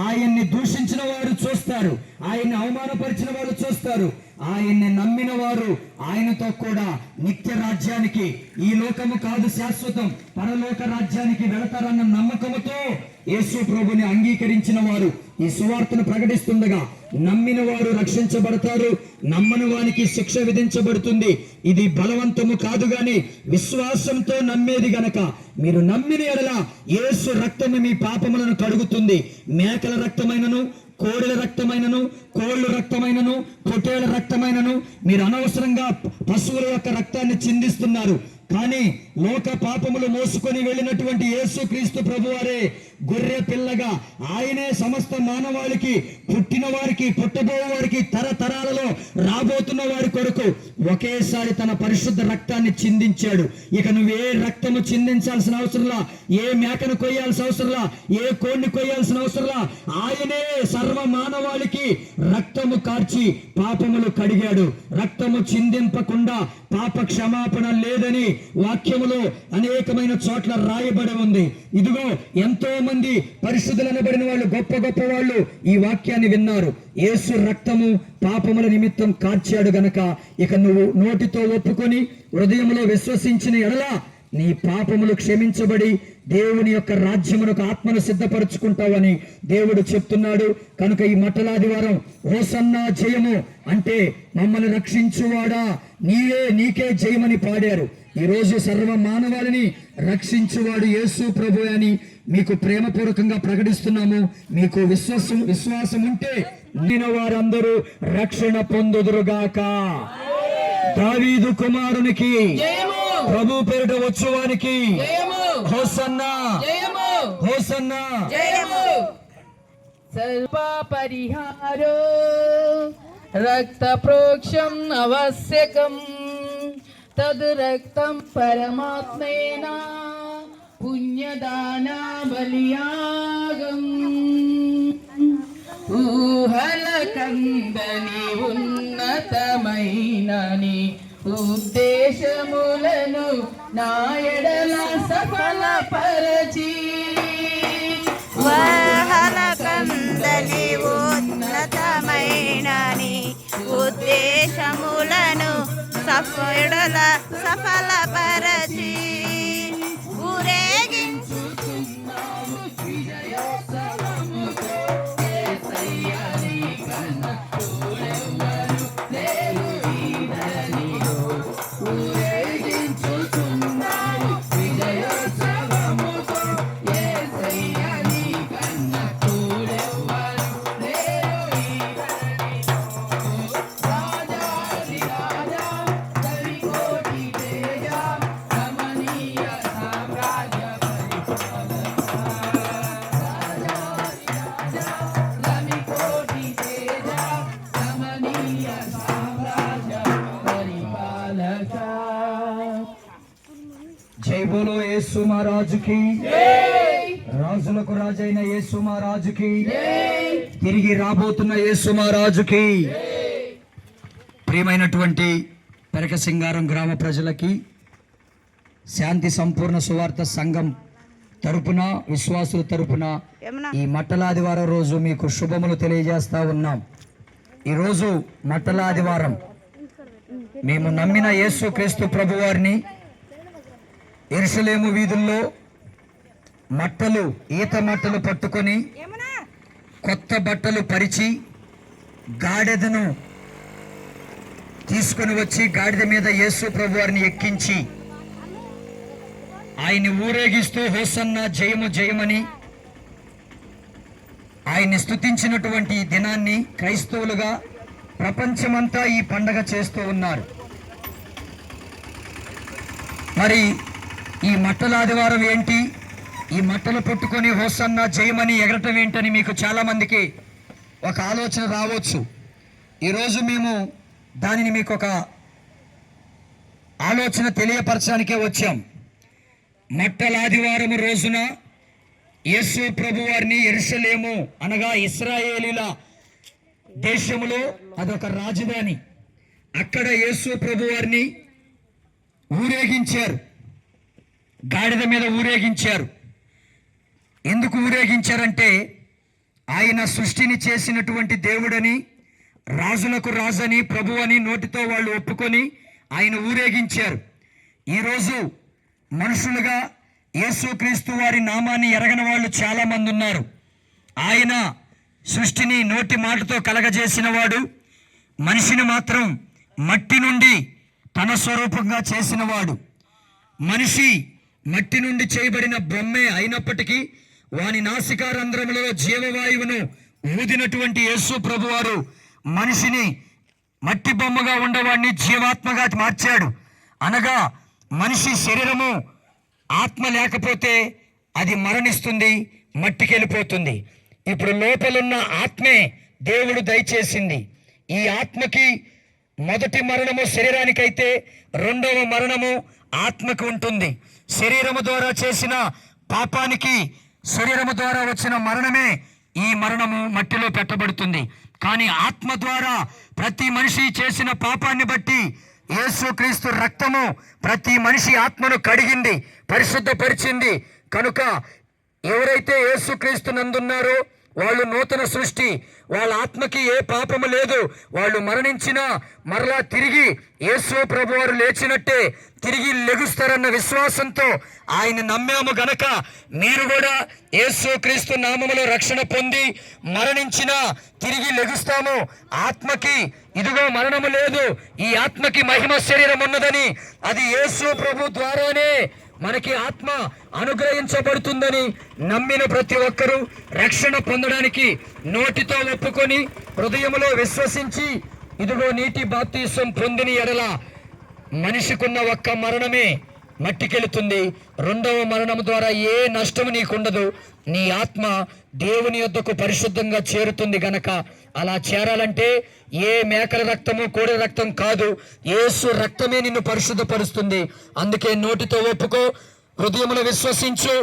ఆయన్ని దూషించిన వారు చూస్తారు, ఆయన్ని అవమానపరిచిన వారు చూస్తారు. ఆయన్ని నమ్మిన వారు ఆయనతో కూడా నిత్య రాజ్యానికి, ఈ లోకము కాదు శాశ్వతం, పరలోక రాజ్యానికి వెళతారన్న నమ్మకముతో యేసు ప్రభుని అంగీకరించిన వారు ఈ సువార్తను ప్రకటిస్తుండగా నమ్మిన వారు రక్షించబడతారు, నమ్మని వారికి శిక్ష విధించబడుతుంది. ఇది బలవంతము కాదు గాని విశ్వాసంతో నమ్మేది గనక మీరు నమ్మిన ఎడల యేసు రక్తము మీ పాపములను కడుగుతుంది. మేకల రక్తమైనను, కోడెల రక్తమైనను, కోళ్ళు రక్తమైనను, పొట్టేళ్ల రక్తమైనను మీరు అనవసరంగా పశువుల యొక్క రక్తాన్ని చిందిస్తున్నారు. కానీ లోక పాపములు మోసుకొని వెళ్ళినటువంటి యేసుక్రీస్తు ప్రభువారే గొర్రె పిల్లగా ఆయనే సమస్త మానవాళికి, పుట్టిన వారికి, పుట్టబో వారికి, తరతరాలలో రాబోతున్న వారి కొరకు ఒకేసారి తన పరిశుద్ధ రక్తాన్ని చిందించాడు. ఇక నువ్వు ఏ రక్తము చిందించాల్సిన అవసరంలా, ఏ మేకను కొయ్యాల్సిన అవసరంలా, ఏ కోడిని కొయ్యాల్సిన అవసరంలా, ఆయనే సర్వ మానవాళికి రక్తము కార్చి పాపములు కడిగాడు. రక్తము చిందింపకుండా పాప క్షమాపణ లేదని వాక్యములో అనేకమైన చోట్ల రాయబడి ఉంది. ఇదిగో ఎంతో మంది పరిశుద్ధులు అనబడిన వాళ్ళు, గొప్ప గొప్ప వాళ్ళు ఈ వాక్యాన్ని విన్నారు. యేసు రక్తము పాపముల నిమిత్తం కార్చాడు గనక ఇక నువ్వు నోటితో ఒప్పుకొని హృదయంలో విశ్వసించిన ఎడల నీ పాపములు క్షమించబడి దేవుని యొక్క రాజ్యమునకు ఆత్మను సిద్ధపరుచుకుంటావని దేవుడు చెప్తున్నాడు. కనుక ఈ మట్టలాదివారం హోసన్నా జయము అంటే మమ్మల్ని రక్షించువాడా నీకే జయమని పాడారు. ఈ రోజు సర్వ మానవాళిని రక్షించువాడు యేసు ప్రభు అని మీకు ప్రేమపూర్వకంగా ప్రకటిస్తున్నాము. మీకు విశ్వాసం ఉంటే నిన్న వారందరూ రక్షణ పొందుదురుగాక. దావీదు కుమారునికి ప్రభు పేరిట వచ్చువానికి హోసన్నా, హోసన్నా.
సర్వ పరిహారో రక్త ప్రోక్షం అవశ్యకం తద్ రక్తం పరమాత్మేన పుణ్యదానా బలియాగం. ఊహల కందని ఉన్నతమైనని ఉద్దేశములను నాయడల సఫలపరచి
ఊహల కందని ఉన్నతమైనని ఉద్దేశములను సఫలపరచి ఊరేగించుచున్నాము విజయోత్సవముతో. యేసయ్యా నీ కన్న తోడెవ్వరు లేరు ఈ ధరణిలో. ఊరేగించుచున్నాము విజయోత్సవముతో. యేసయ్యా నీ కన్న తోడెవ్వరు లేరు ఈ ధరణిలో. రాజాది రాజా కవికోటి తేజ రమణీయ సామ్రాజ్య పరిపాలక. రాజాది రాజా రమికోటి తేజ రమణీయ సామ్రాజ్య పరిపాలక.
జై బోలో యేసు మహారాజుకి, రాజులకు రాజైన యేసు మహారాజుకి, తిరిగి రాబోతున్న యేసు మహారాజుకి. ప్రియమైనటువంటి పెరక సింగారం గ్రామ ప్రజలకి శాంతి సంపూర్ణ సువార్త సంఘం తరపున, విశ్వాసుల తరపున ఈ మట్టలాదివారం రోజు మీకు శుభములు తెలియజేస్తా ఉన్నాం. ఈరోజు మట్టలాదివారం మేము నమ్మిన యేసుక్రీస్తు ప్రభువారిని యెరూషలేము వీధుల్లో ఈత మట్టలు పట్టుకొని కొత్త బట్టలు పరిచి గాడిదను తీసుకొని వచ్చి గాడిద మీద యేసు ప్రభువారిని ఎక్కించి ఆయన్ని ఊరేగిస్తూ హోసన్నా జయము జయమని ఆయన్ని స్తుతించినటువంటి ఈ దినాన్ని క్రైస్తవులుగా ప్రపంచమంతా ఈ పండగ చేస్తూ ఉన్నారు. మరి ఈ మట్టల ఆదివారం ఏంటి, ఈ మట్టలు పట్టుకొని హోసన్న జయమని ఎగరటం ఏంటని మీకు చాలామందికి ఒక ఆలోచన రావచ్చు. ఈరోజు మేము దానిని మీకు ఒక ఆలోచన తెలియపరచడానికే వచ్చాం. మట్టల ఆదివారం రోజున యేసు ప్రభు వారిని యెరూషలేము అనగా ఇశ్రాయేలీల దేశములో అదొక రాజధాని, అక్కడ యేసు ప్రభు వారిని ఊరేగించారు, గాడిద మీద ఊరేగించారు. ఎందుకు ఊరేగించారంటే ఆయన సృష్టిని చేసినటువంటి దేవుడని, రాజులకు రాజని, ప్రభు అని నోటితో వాళ్ళు ఒప్పుకొని ఆయన ఊరేగించారు. ఈరోజు మనుషులుగా యేసుక్రీస్తు వారి నామాన్ని ఎరగని వాళ్ళు చాలా మంది ఉన్నారు. ఆయన సృష్టిని నోటి మాటతో కలగజేసిన వాడు, మనిషిని మాత్రం మట్టి నుండి తన స్వరూపంగా చేసినవాడు. మనిషి మట్టి నుండి చేయబడిన బొమ్మే అయినప్పటికీ వాని నాసికారంధ్రములలో జీవవాయువును ఊదినటువంటి యేసు ప్రభువారు మనిషిని మట్టి బొమ్మగా ఉండేవాడిని జీవాత్మగా మార్చాడు. అనగా మనిషి శరీరము ఆత్మ లేకపోతే అది మరణిస్తుంది, మట్టికెళ్ళిపోతుంది. ఇప్పుడు లోపలున్న ఆత్మే దేవుడు దయచేసింది. ఈ ఆత్మకి మొదటి మరణము శరీరానికైతే రెండవ మరణము ఆత్మకు ఉంటుంది. శరీరము ద్వారా చేసిన పాపానికి శరీరము ద్వారా వచ్చిన మరణమే ఈ మరణము మట్టిలో పెట్టబడుతుంది. కానీ ఆత్మ ద్వారా ప్రతి మనిషి చేసిన పాపాన్ని బట్టి యేసుక్రీస్తు రక్తము ప్రతి మనిషి ఆత్మను కడిగింది, పరిశుద్ధపరిచింది. కనుక ఎవరైతే యేసుక్రీస్తు నందున్నారో వాళ్ళు నూతన సృష్టి, వాళ్ళ ఆత్మకి ఏ పాపము లేదు. వాళ్ళు మరణించినా మరలా తిరిగి యేసు ప్రభువారు లేచినట్టే తిరిగి లెగుస్తారన్న విశ్వాసంతో ఆయన నమ్మాము గనక మీరు కూడా యేసుక్రీస్తు నామములో రక్షణ పొంది మరణించినా తిరిగి లెగుస్తాము. ఆత్మకి ఇదిగో మరణము లేదు, ఈ ఆత్మకి మహిమ శరీరం ఉన్నదని, అది యేసు ప్రభు ద్వారానే మనకి ఆత్మ అనుగ్రహించబడుతుందని నమ్మిన ప్రతి ఒక్కరూ రక్షణ పొందడానికి నోటితో ఒప్పుకొని హృదయములో విశ్వసించి ఇదిగో నీటి బాప్తీసం పొందిన ఎడల మనిషికున్న ఒక్క మరణమే మట్టికెళుతుంది. రెండవ మరణం ద్వారా ఏ నష్టము నీకుండదు. నీ ఆత్మ దేవుని యొద్దకు పరిశుద్ధంగా చేరుతుంది గనక అలా చేరాలంటే ఏ మేకల రక్తము కోడి రక్తం కాదు, యేసు రక్తమే నిన్ను పరిశుద్ధపరుస్తుంది. అందుకే నోటితో ఒప్పుకో, హృదయములో విశ్వసించు,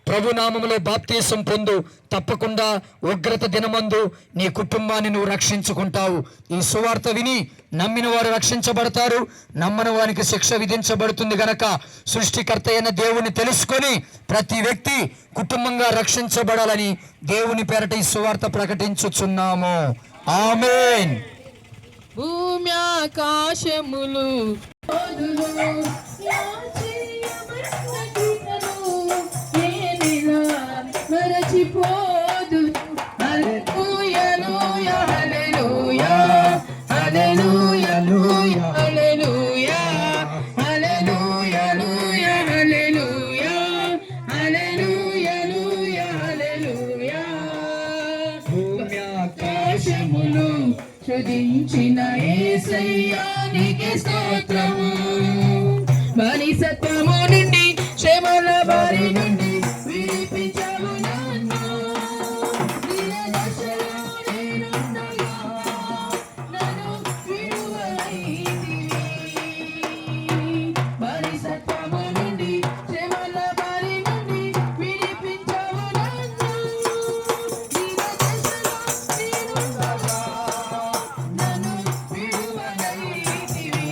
ప్రభు నామములో బాప్తీసం పొందు. తప్పకుండా ఉగ్రత దినమందు నీ కుటుంబాన్ని నువ్వు రక్షించుకుంటావు. ఈ సువార్త విని నమ్మిన వారు రక్షించబడతారు, నమ్మని వారికి శిక్ష విధించబడుతుంది గనక సృష్టికర్త అయిన దేవుని తెలుసుకొని ప్రతి వ్యక్తి కుటుంబంగా రక్షించబడాలని దేవుని పేరట ఈ సువార్త ప్రకటించుచున్నాము. ఆమేన్.
భూమి ఆకాశములు మరచిపోదు. హల్లెలూయా హల్లెలూయా హల్లెలూయా హల్లెలూయా హల్లెలూయా హల్లెలూయా హల్లెలూయా హల్లెలూయా. భూమి ఆకాశములు సృజించిన యేసయ్యానికి స్తోత్రము. బానిసత్వము నుండి శ్రమల బారి నుండి విడిపించావు నన్ను. నిరదశలో నేనుండగా నన్ను విడువైతివి. బానిసత్వము నుండి శ్రమల బారి నుండి విడిపించావు నన్ను. నిరదశలో నేనుండగా నన్ను విడువైతివి.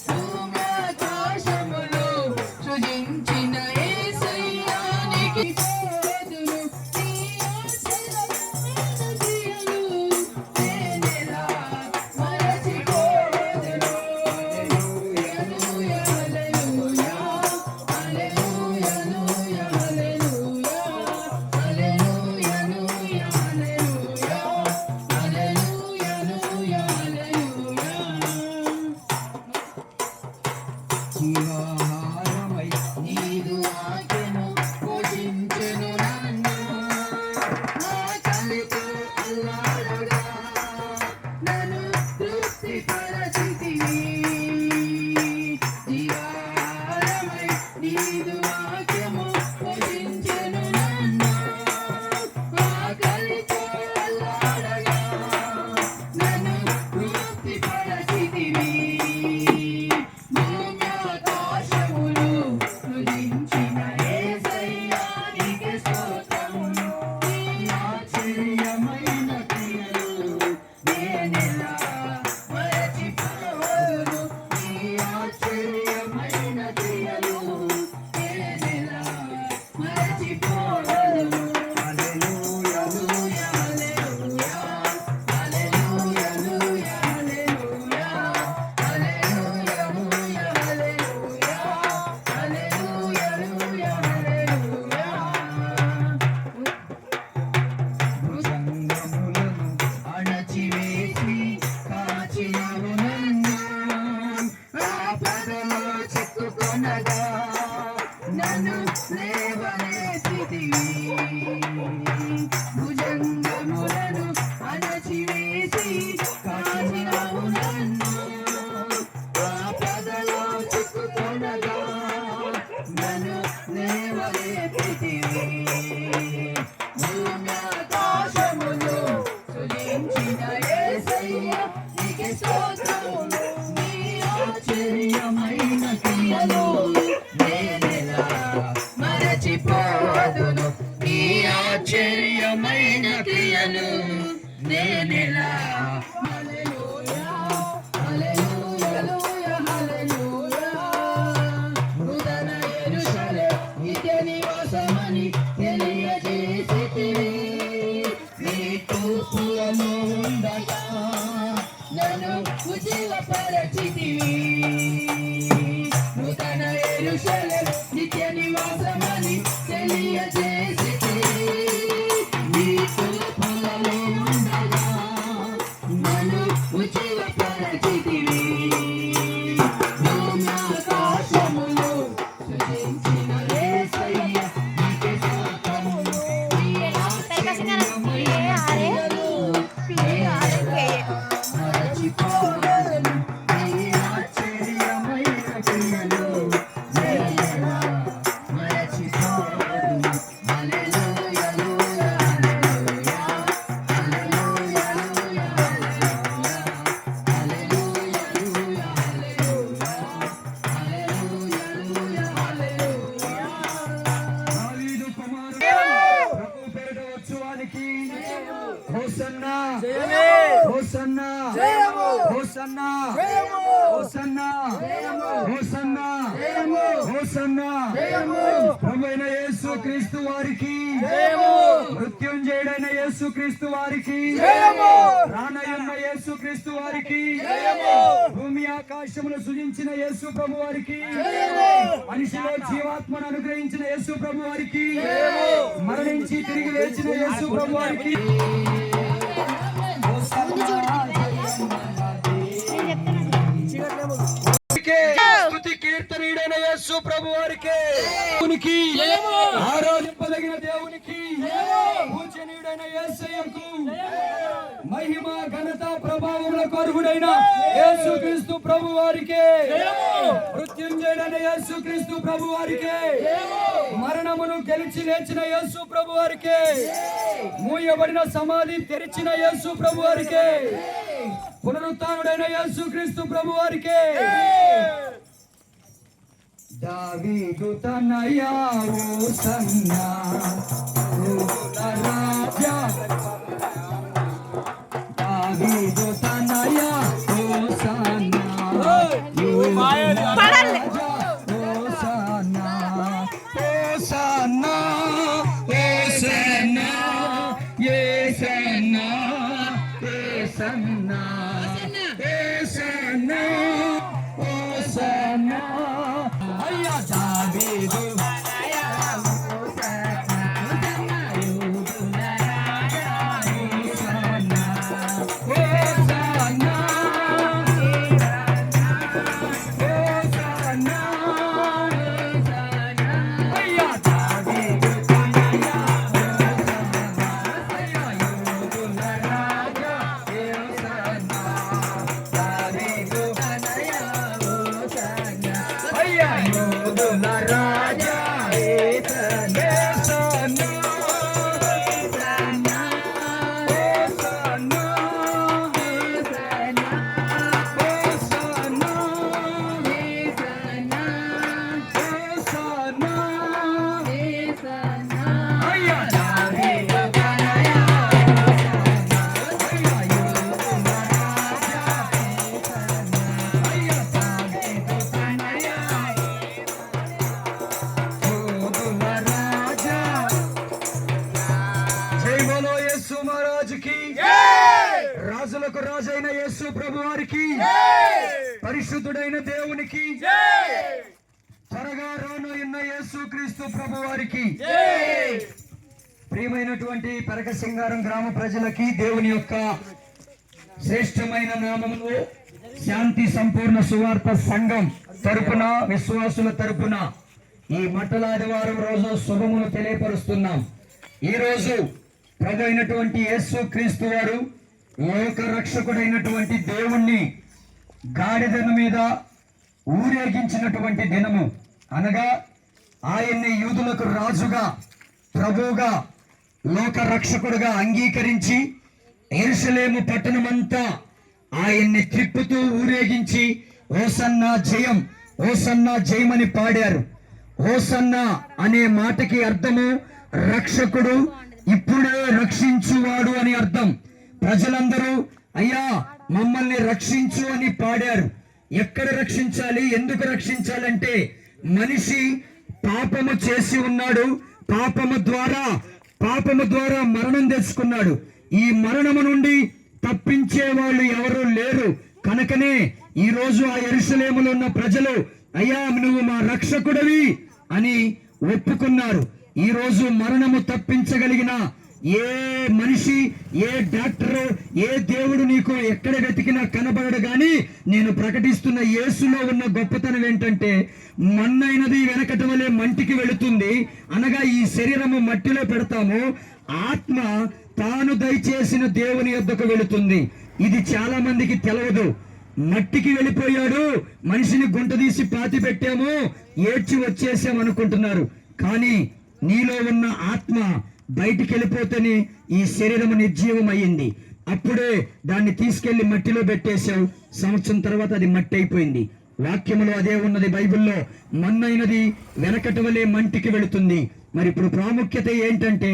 భూమి ఆకాశములు సృజించిన నన్ను నేనెలా హల్లెలూయా హల్లెలూయా హల్లెలూయా నూతన యెరూషలేము నిత్య నివాసమని తెలియజేసితివి నీ తూర్పులలో ఉండగా నన్ను ఉజ్జీవపరచితివి నూతన యెరూషలేము నిత్య నివాసమని తెలియజేసితివి నీ తూర్పులలో ఉండగా నన్ను ఉజ్జీవపరచితివి భూమి ఆకాశములు సృజించిన యేసయ్య నీకే స్తోత్రములు నీ మరచిపోలేను నీ ఆశ్చర్యమైన క్రియలు నేనెలా మరచిపోలేను హల్లెలూయా హల్లెలూయా హల్లెలూయా హల్లెలూయా హల్లెలూయా హల్లెలూయా
దావీదు కుమారుడు ప్రభు పేరిట వచ్చువానికి హోసన్నా హోసన్నా హోసన్నా హోసన్నా హోసన్నా హోసన్నా ప్రభువైన యేసు క్రీస్తు వారికి మృత్యుంజయుడైన యేసు క్రీస్తు వారికి రానయ్యున్న యేసు క్రీస్తు వారికి భూమి ఆకాశములు సృజించిన యేసు ప్రభు వారికి మనిషిలో జీవాత్మను అనుగ్రహించిన యేసు ప్రభు వారికి మరణించి తిరిగి లేచిన యేసు ప్రభు వారికి స్తుతి కీర్తనీయుడైన యేసు ప్రభు వారికి దేవునికి ఆరాధింపదగిన దేవునికి పూజనీయుడైన యేసయ్యకు మహిమ ఘనత ప్రభావములకు అర్హుడైన యేసుక్రీస్తు ప్రభు వారికి మృత్యుంజయుడైన యేసుక్రీస్తు ప్రభు వారికి మరణమును గెలిచి లేచిన యేసు ప్రభు వారికి మూయబడిన సమాధి తెరిచిన యేసు ప్రభు వారికి పునరుత్థానుడైన యేసుక్రీస్తు ప్రభు వారికి దావీదు తనయా హోసన్నా రాజా దావీదు తనయా హోసన్నా
పాడాలి.
హోసన్నా హోసన్నా హోసన్నా యేసన్నా యేసన్నా యేసన్నా హోసన్నా అయ్యా దావీదు రాజులకు రాజైన యేసు ప్రభు వారికి పరిశుద్ధుడైన దేవునికి త్వరగా రానున్న యేసు క్రీస్తు ప్రభు వారికి ప్రియమైనటువంటి పెరక సింగారం గ్రామ ప్రజలకి దేవుని యొక్క శ్రేష్టమైన నామములో శాంతి సంపూర్ణ సువార్త సంఘం తరపున విశ్వాసుల తరపున ఈ మట్టల ఆదివారం రోజు శుభమును తెలియపరుస్తున్నాం. ఈ రోజు ప్రభు అయినటువంటి యేసు క్రీస్తు వారు లోక రక్షకుడైనటువంటి దేవుణ్ణి గాడిదల మీద ఊరేగించినటువంటి దినము, అనగా ఆయన్ని యూదులకు రాజుగా ప్రభువుగా లోక రక్షకుడుగా అంగీకరించి యెరూషలేము పట్టణమంతా ఆయన్ని త్రిప్పుతూ ఊరేగించి హోసన్నా జయం, హోసన్నా జయమని పాడారు. హోసన్నా అనే మాటకి అర్థము రక్షకుడు, ఇప్పుడే రక్షించువాడు అని అర్థం. ప్రజలందరూ అయ్యా మమ్మల్ని రక్షించు అని పాడారు. ఎక్కడ రక్షించాలి, ఎందుకు రక్షించాలంటే మనిషి పాపము చేసి ఉన్నాడు, పాపము ద్వారా మరణం తెచ్చుకున్నాడు. ఈ మరణము నుండి తప్పించే వాళ్ళు ఎవరు లేరు. కనుకనే ఈ రోజు ఆ యెరూషలేములో ఉన్న ప్రజలు అయ్యా నువ్వు మా రక్షకుడివి అని ఒప్పుకున్నారు. ఈ రోజు మరణము తప్పించగలిగిన ఏ మనిషి, ఏ డాక్టరు, ఏ దేవుడు నీకు ఎక్కడ వెతికినా కనబడడు. గాని నేను ప్రకటిస్తున్న యేసులో ఉన్న గొప్పతనం ఏంటంటే మన్నైనది వెనకట వలె మంటికి వెళుతుంది. అనగా ఈ శరీరము మట్టిలో పెడతాము, ఆత్మ తాను దయచేసిన దేవుని యొద్దకు వెళుతుంది. ఇది చాలా మందికి తెలవదు. మట్టికి వెళ్ళిపోయాడు, మనిషిని గుంట తీసి పాతి పెట్టాము, ఏడ్చి వచ్చేసాం అనుకుంటున్నారు. కానీ నీలో ఉన్న ఆత్మ బయటికి వెళ్ళిపోతేనే ఈ శరీరం నిర్జీవం అయ్యింది. అప్పుడే దాన్ని తీసుకెళ్లి మట్టిలో పెట్టేశావు. సంవత్సరం తర్వాత అది మట్టి అయిపోయింది. వాక్యములో అదే ఉన్నది. బైబిల్లో మన్నైనది వెనకటి వలె మంటికి వెళుతుంది. మరి ఇప్పుడు ప్రాముఖ్యత ఏంటంటే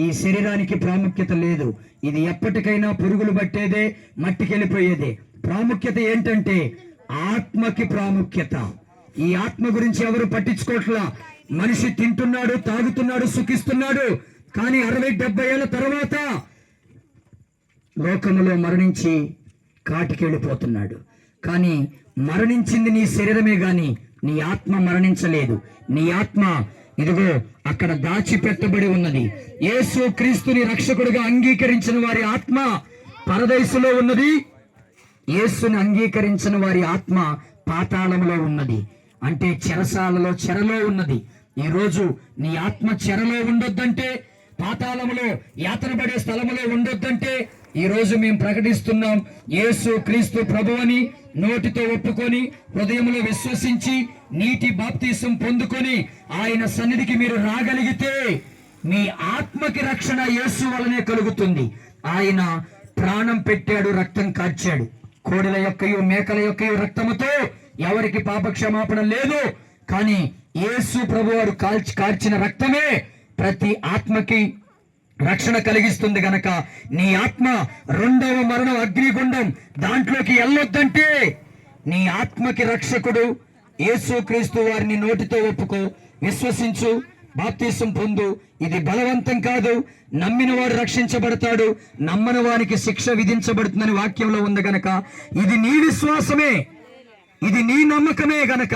ఈ శరీరానికి ప్రాముఖ్యత లేదు. ఇది ఎప్పటికైనా పురుగులు పట్టేదే, మట్టికి వెళ్ళిపోయేదే. ప్రాముఖ్యత ఏంటంటే ఆత్మకి ప్రాముఖ్యత. ఈ ఆత్మ గురించి ఎవరు పట్టించుకోవట్లా. మనిషి తింటున్నాడు, తాగుతున్నాడు, సుఖిస్తున్నాడు. కానీ 60-70 ఏళ్ల తర్వాత లోకములో మరణించి కాటికి వెళ్ళిపోతున్నాడు. కానీ మరణించింది నీ శరీరమే గాని నీ ఆత్మ మరణించలేదు. నీ ఆత్మ ఇదిగో అక్కడ దాచిపెట్టబడి ఉన్నది. యేసు క్రీస్తుని రక్షకుడిగా అంగీకరించిన వారి ఆత్మ పరదేశులో ఉన్నది. యేసుని అంగీకరించిన వారి ఆత్మ పాతాళంలో ఉన్నది, అంటే చెరలో ఉన్నది. ఈ రోజు నీ ఆత్మ చెరలో ఉండొద్దంటే, పాతాళములో యాతన పడే స్థలములో ఉండొద్దంటే ఈ రోజు మేము ప్రకటిస్తున్నాం, యేసు క్రీస్తు ప్రభువని నోటితో ఒప్పుకొని హృదయంలో విశ్వసించి నీటి బాప్తీసం పొందుకొని ఆయన సన్నిధికి మీరు రాగలిగితే మీ ఆత్మకి రక్షణ యేసు వలనే కలుగుతుంది. ఆయన ప్రాణం పెట్టాడు, రక్తం కార్చాడు. కోడెల యొక్కయు మేకల యొక్కయు రక్తముతో ఎవరికి పాపక్షమాపణ లేదు. కానీ యేసు ప్రభువారు కార్చిన రక్తమే ప్రతి ఆత్మకి రక్షణ కలిగిస్తుంది. గనక నీ ఆత్మ రెండవ మరణం అగ్నిగుండం దాంట్లోకి వెళ్ళొద్దంటే నీ ఆత్మకి రక్షకుడు యేసు క్రీస్తు వారిని నోటితో ఒప్పుకో, విశ్వసించు, బాప్తీసం పొందు. ఇది బలవంతం కాదు. నమ్మిన వాడు రక్షించబడతాడు, నమ్మని వానికి శిక్ష విధించబడుతుందని వాక్యంలో ఉంది. గనక ఇది నీ విశ్వాసమే, ఇది నీ నమ్మకమే. గనక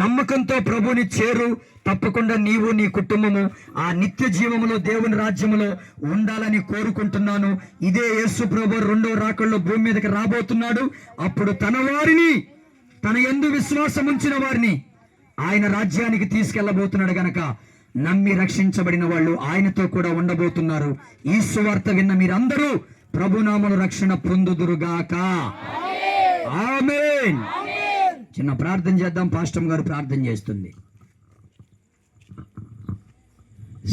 నమ్మకంతో ప్రభుని చేరు. తప్పకుండా నీవు నీ కుటుంబము ఆ నిత్య జీవములో దేవుని రాజ్యములో ఉండాలని కోరుకుంటున్నాను. ఇదే యేసు ప్రభు రెండవ రాకడలో భూమి మీదకి రాబోతున్నాడు. అప్పుడు తన వారిని, తన యందు విశ్వాసం ఉంచిన వారిని ఆయన రాజ్యానికి తీసుకెళ్లబోతున్నాడు. గనక నమ్మి రక్షించబడిన వాళ్ళు ఆయనతో కూడా ఉండబోతున్నారు. ఈ సువార్త విన్న మీరందరూ ప్రభునామమున రక్షణ పొందుదురుగాక. ఆమేన్. చిన్న ప్రార్థన చేద్దాం. పాస్టర్ గారు ప్రార్థన చేస్తుంది.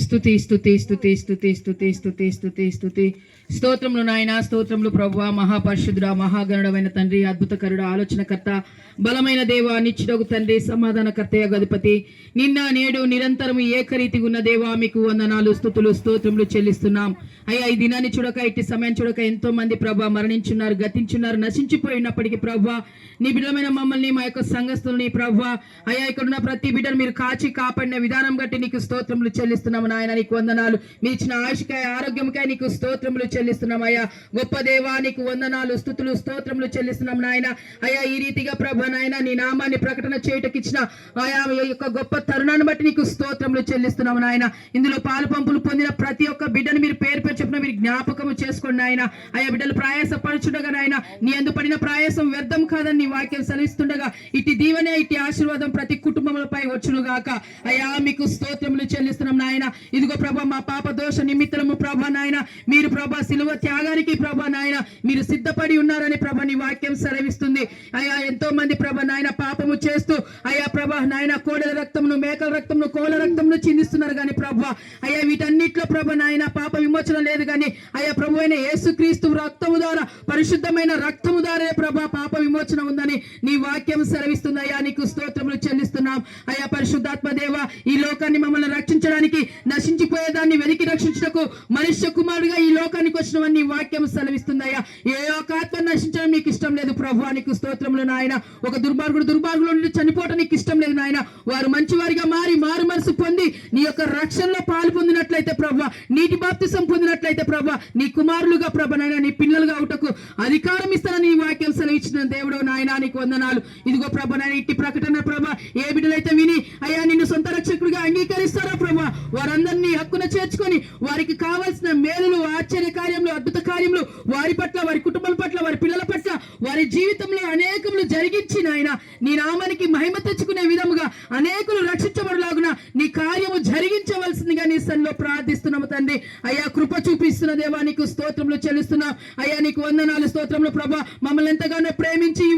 స్తుతి స్తుతి స్తుతి స్తుతి స్తుతి స్తుతి స్తుతి స్తుతి స్తోత్రములు నాయన, స్తోత్రములు ప్రభువా, మహాపరిశుద్ధుడా, మహాగణుడమైన తండ్రి, అద్భుతకరుడు, ఆలోచనకర్త, బలమైన దేవ, నిత్యుడగు తండ్రి, సమాధానకర్తయ్య గధిపతి, నిన్న నేడు నిరంతరము ఏకరీతిగా ఉన్న దేవా, మీకు వందనాలు, స్తుతులు, స్తోత్రములు చెల్లిస్తున్నాం. అయ్యా, ఈ దినాన్ని చూడక, ఇట్టి సమయం చూడక ఎంతో మంది ప్రభా మరణించున్నారు, గతించున్నారు, నశించిపోయినప్పటికీ ప్రభా నీ బిడ్డలమైన మమ్మల్ని, మా యొక్క సంఘస్థుల్ని ప్రభా అయ్యా ఇక్కడున్న ప్రతి బిడ్డను మీరు కాచి కాపాడిన విధానం బట్టి నీకు స్తోత్రములు చెల్లిస్తున్నాము నాయన. నీకు వందనాలు. మీ ఇచ్చిన ఆయుష్కాయ ఆరోగ్యంకాయ నీకు స్తోత్రములు చెల్లిస్తున్నాం అయ్యా. గొప్ప దేవా, నీకు వందనాలు, స్తుతులు, స్తోత్రములు చెల్లిస్తున్నాం నాయన. అయ్యా, ఈ రీతిగా ప్రభా నాయన నీ నామాన్ని ప్రకటన చేయటకు ఇచ్చిన ఆయా యొక్క గొప్ప తరుణాన్ని బట్టి నీకు స్తోత్రములు చెల్లిస్తున్నాము నాయన. ఇందులో పాలు పంపులు పొందిన ప్రతి ఒక్క బిడ్డను మీరు పేరు పేరు చెప్పిన మీరు జ్ఞాపకము చేసుకోండి నాయన. అయ్యా, బిడ్డలు ప్రయాస పడుచుండగా నాయన నీ అందు పడిన ప్రయాసం వ్యర్థం కాదని నీ వాక్యం సెలవిస్తుండగా ఇటు దీవెనే, ఇటు ఆశీర్వాదం ప్రతి కుటుంబములపై వచ్చునుగాక. అయ్యా, మీకు స్తోత్రములు చెల్లిస్తున్నాం నాయన. ఇదిగో ప్రభా, మా పాప దోష నిమిత్తము ప్రభా నాయన మీరు ప్రభా సిలువ త్యాగానికి ప్రభా నాయన మీరు సిద్ధపడి ఉన్నారని ప్రభా నీ వాక్యం సెలవిస్తుంది. అయ్యా, ఎంతో మంది ప్రభా నాయన పాపము చేస్తూ అయ్యా ప్రభా నాయన కోడెల రక్తమును, మేకల రక్తమును, కోళ్ళ రక్తమును చిందిస్తున్నారు కానీ ప్రభా అయ్యా వీటన్నిటిలో ప్రభా నాయన పాప విమోచన లేదు. కానీ అయ్యా ప్రభు అయిన యేసుక్రీస్తు రక్తము ద్వారా పరిశుద్ధమైన రక్తము ద్వారా ప్రభా పాప విమోచన ఉందని నీ వాక్యం సెలవిస్తుంది అయ్యా. నీకు స్తోత్రములు చెల్లిస్తున్నాం అయ్యా. పరిశుద్ధాత్మ దేవ, ఈ లోకాన్ని మమ్మల్ని రక్షించడానికి, నశించిపోయేదాన్ని వెలికి రక్షించటకు మనుష్య కుమారుడుగా ఈ లోకానికి వచ్చినవని నీ వాక్యం సెలవిస్తుంది అయ్యా. ఏ ఒక్క ఆత్మ నశించడం నీకు ఇష్టం లేదు ప్రభు. నీకు స్తోత్రములు నాయన. ఒక దుర్మార్గుడు నుండి చనిపోవటం నీకు ఇష్టం లేదు నాయన. వారు మంచివారిగా మారు మనసు పొంది నీ యొక్క రక్షణలో పాలు పొందినట్లయితే ప్రభు, నీటి బాప్తిసం పొందినట్లయితే ప్రభు, నీ కుమారులుగా ప్రభ నాయన, నీ పిల్లలుగా అవుటకు అధికారం ఇస్తానని నీ వాక్యం సెలవిచ్చిన దేవుడు నాయన, నీకు వందనాలు. ఇదిగో ప్రభ నాయన, ఇట్టి ప్రకటన ప్రభ ఏ బిడ్డలైతే విని అయ్యా నిన్ను సొంత రక్షకుడిగా అంగీకరిస్తారో ప్రభ, వారందరినీ హక్కున చేర్చుకొని వారికి కావాల్సిన మేలులు, ఆశ్చర్య కార్యములు, అద్భుత కార్యములు వారి పట్ల, వారి కుటుంబాల పట్ల, వారి పిల్లల పట్ల, వారి జీవితంలో అనేకములు జరిగించి నాయన నీ నామానికి మహిమ తెచ్చుకునే విధముగా అనేకులు రక్షించబడలాగున నీ కార్యము జరిగించవలసిందిగా నీ సన్నిధిలో ప్రార్థిస్తున్నాము తండ్రి. అయ్యా కృప చూపిస్తున్న దేవా నీకు స్తోత్రములు చెల్లిస్తున్నాం అయ్యా. నీకు వందనాలు, స్తోత్రములు ప్రభా. మమ్మల్ని ఎంతగానో ప్రేమించి ఈ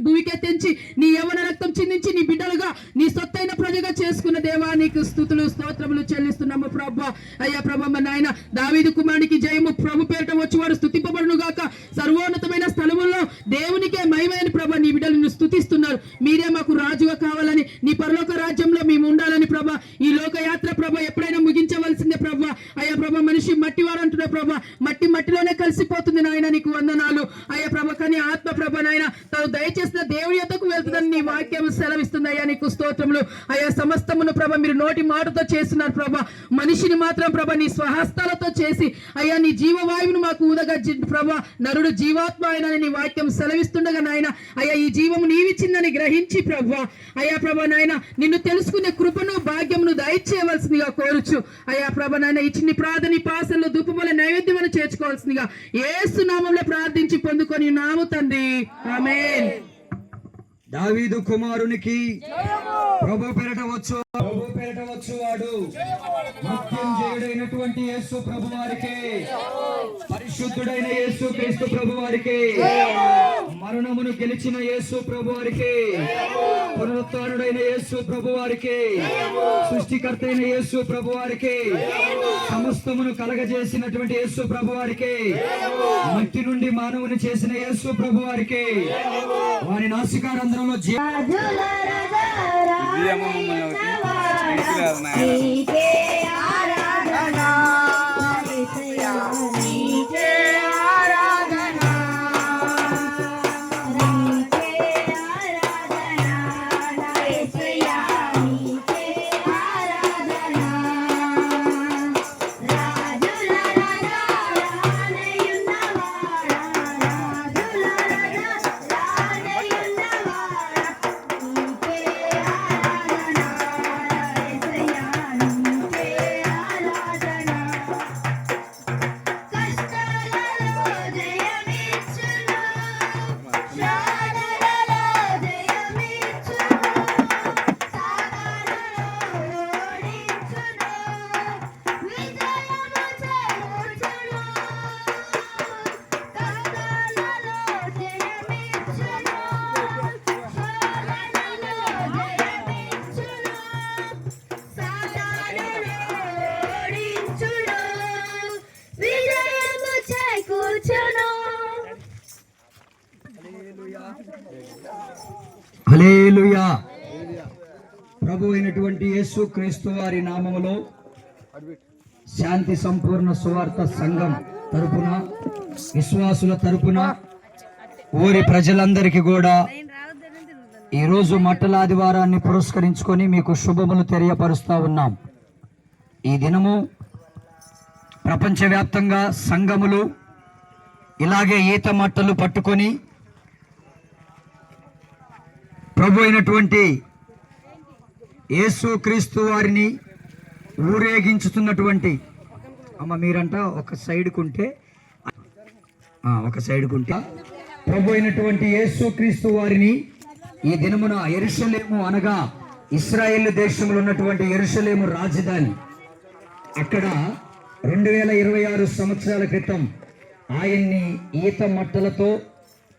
భూమికే తెంచి నీ యవ్వన రక్తం చిందించి నీ బిడ్డలుగా నీ సొత్తైన ప్రజగా చేసుకున్న దేవా నీకు స్తుతులు స్తోత్రములు చెల్లిస్తున్నాము ప్రభా. అయ్యా ప్రభా నాయన, దావీదు కుమారునికి జయము, ప్రభు పేరిట వచ్చేవాడు స్తుతింపబడును గాక. సర్వోన్నతమైన స్థలముల్లో దేవునికే మహిమైన ప్రభ నీ బిడ్డలను స్తుతిస్తున్నారు. మీరే మాకు రాజుగా కావాలని, నీ పరలోక రాజ్యంలో మేము ఉండాలని ప్రభ. ఈ లోకయాత్ర ప్రభ ఎప్పుడైనా ముగించవలసిందే ప్రభ. అయ్యా ప్రభ, మనిషి మట్టివాడు అంటున్నా ప్రభ, మట్టిలోనే కలిసిపోతుంది నాయన. నీకు వందనాలు అయ్యా ప్రభ. కానీ ఆత్మ ప్రభ నాయన తాను దయచేసిన దేవుని యొద్దకు వెళ్తుందని నీ వాక్యం సెలవిస్తుంది అయ్యా. నీకు స్తోత్రములు అయ్యా. సమస్తమును ప్రభ మీరు నోటి మాటతో చేస్తున్నారు ప్రభ. మనిషిని మాత్రం ప్రభ నీ స్వహస్తాలతో చేసి అయ్యా నీ జీవవాయువును మాకు ఊదగా ప్రభ, నరుడు జీవాత్మ అయినని నీ వాక్యం సెలవిస్తుండగా నాయన అయ్యా ఈ జీవము నీవిచ్చిందని గ్రహించి ప్రభ అయ్యా ప్రభ నాయన నిన్ను తెలుసుకునే కృపను, భాగ్యమును దయచేయవలసిందిగా కోరుచు అయ్యా ప్రభ నాయన. ఈ చిన్ని ప్రార్థన పాసల్లో ధూపముల నైవేద్యమును చేర్చుకోవాల్సిందిగా యేసు నామములో ప్రార్థించి పొందుకొని నాము తండ్రి, ఆమేన్.
దావీదు కుమారునికి ప్రభు పేరట వచ్చువాడు మృత్యుంజయుడైనటువంటి యేసు ప్రభు వారికి, పరిశుద్ధుడైన యేసు క్రీస్తు ప్రభు వారికి, మరణమును గెలిచిన యేసు ప్రభు వారికి, పునరుత్థానుడైన యేసు ప్రభు వారికి, సృష్టికర్త అయిన యేసు ప్రభు వారికి, సమస్తమును కలగజేసినటువంటి యేసు ప్రభు వారికి, మట్టి నుండి మానవుని చేసిన యేసు ప్రభు వారికి, వారి నాసికారంధ్రంలో
నీకే ఆరాధన, యేసయ్యా నీకే ఆరాధన, నీకే ఆరాధన, యేసయ్యా నీకే ఆరాధన. రాజుల రాజా రానయ్యున్నవాడా, రాజుల రాజా రానయ్యున్నవాడా, నీకే ఆరాధన, యేసయ్యా నీకే ఆరాధన. కష్టాలలో జయమిచ్చును, శ్రమలలో జయమిచ్చును, సాగరలో ఓడించును, విజయము చేకూర్చును. కష్టాలలో జయమిచ్చును, శ్రమలలో జయమిచ్చును, సాతానును ఓడించును, విజయము చేకూర్చును.
హల్లెలూయా. ప్రభు అయినటువంటి యేసు క్రీస్తు వారి నామములో శాంతి సంపూర్ణ సువార్త సంఘం తరపున, విశ్వాసుల తరపున, ఊరి ప్రజలందరికీ కూడా ఈరోజు మట్టల ఆదివారాన్ని పురస్కరించుకొని మీకు శుభములు తెలియపరుస్తా ఉన్నాం. ఈ దినము ప్రపంచవ్యాప్తంగా సంఘములు ఇలాగే ఈత మట్టలు పట్టుకొని ప్రభు అయినటువంటి యేసు క్రీస్తు వారిని ఊరేగించుతున్నటువంటి, అమ్మ మీరంట ఒక సైడ్కుంటే ప్రభు అయినటువంటి యేసు క్రీస్తు వారిని ఈ దినమున యెరూషలేము అనగా ఇశ్రాయేలు దేశంలో ఉన్నటువంటి యెరూషలేము రాజధాని, అక్కడ 2026 సంవత్సరాల క్రితం ఆయన్ని ఈత మట్టలతో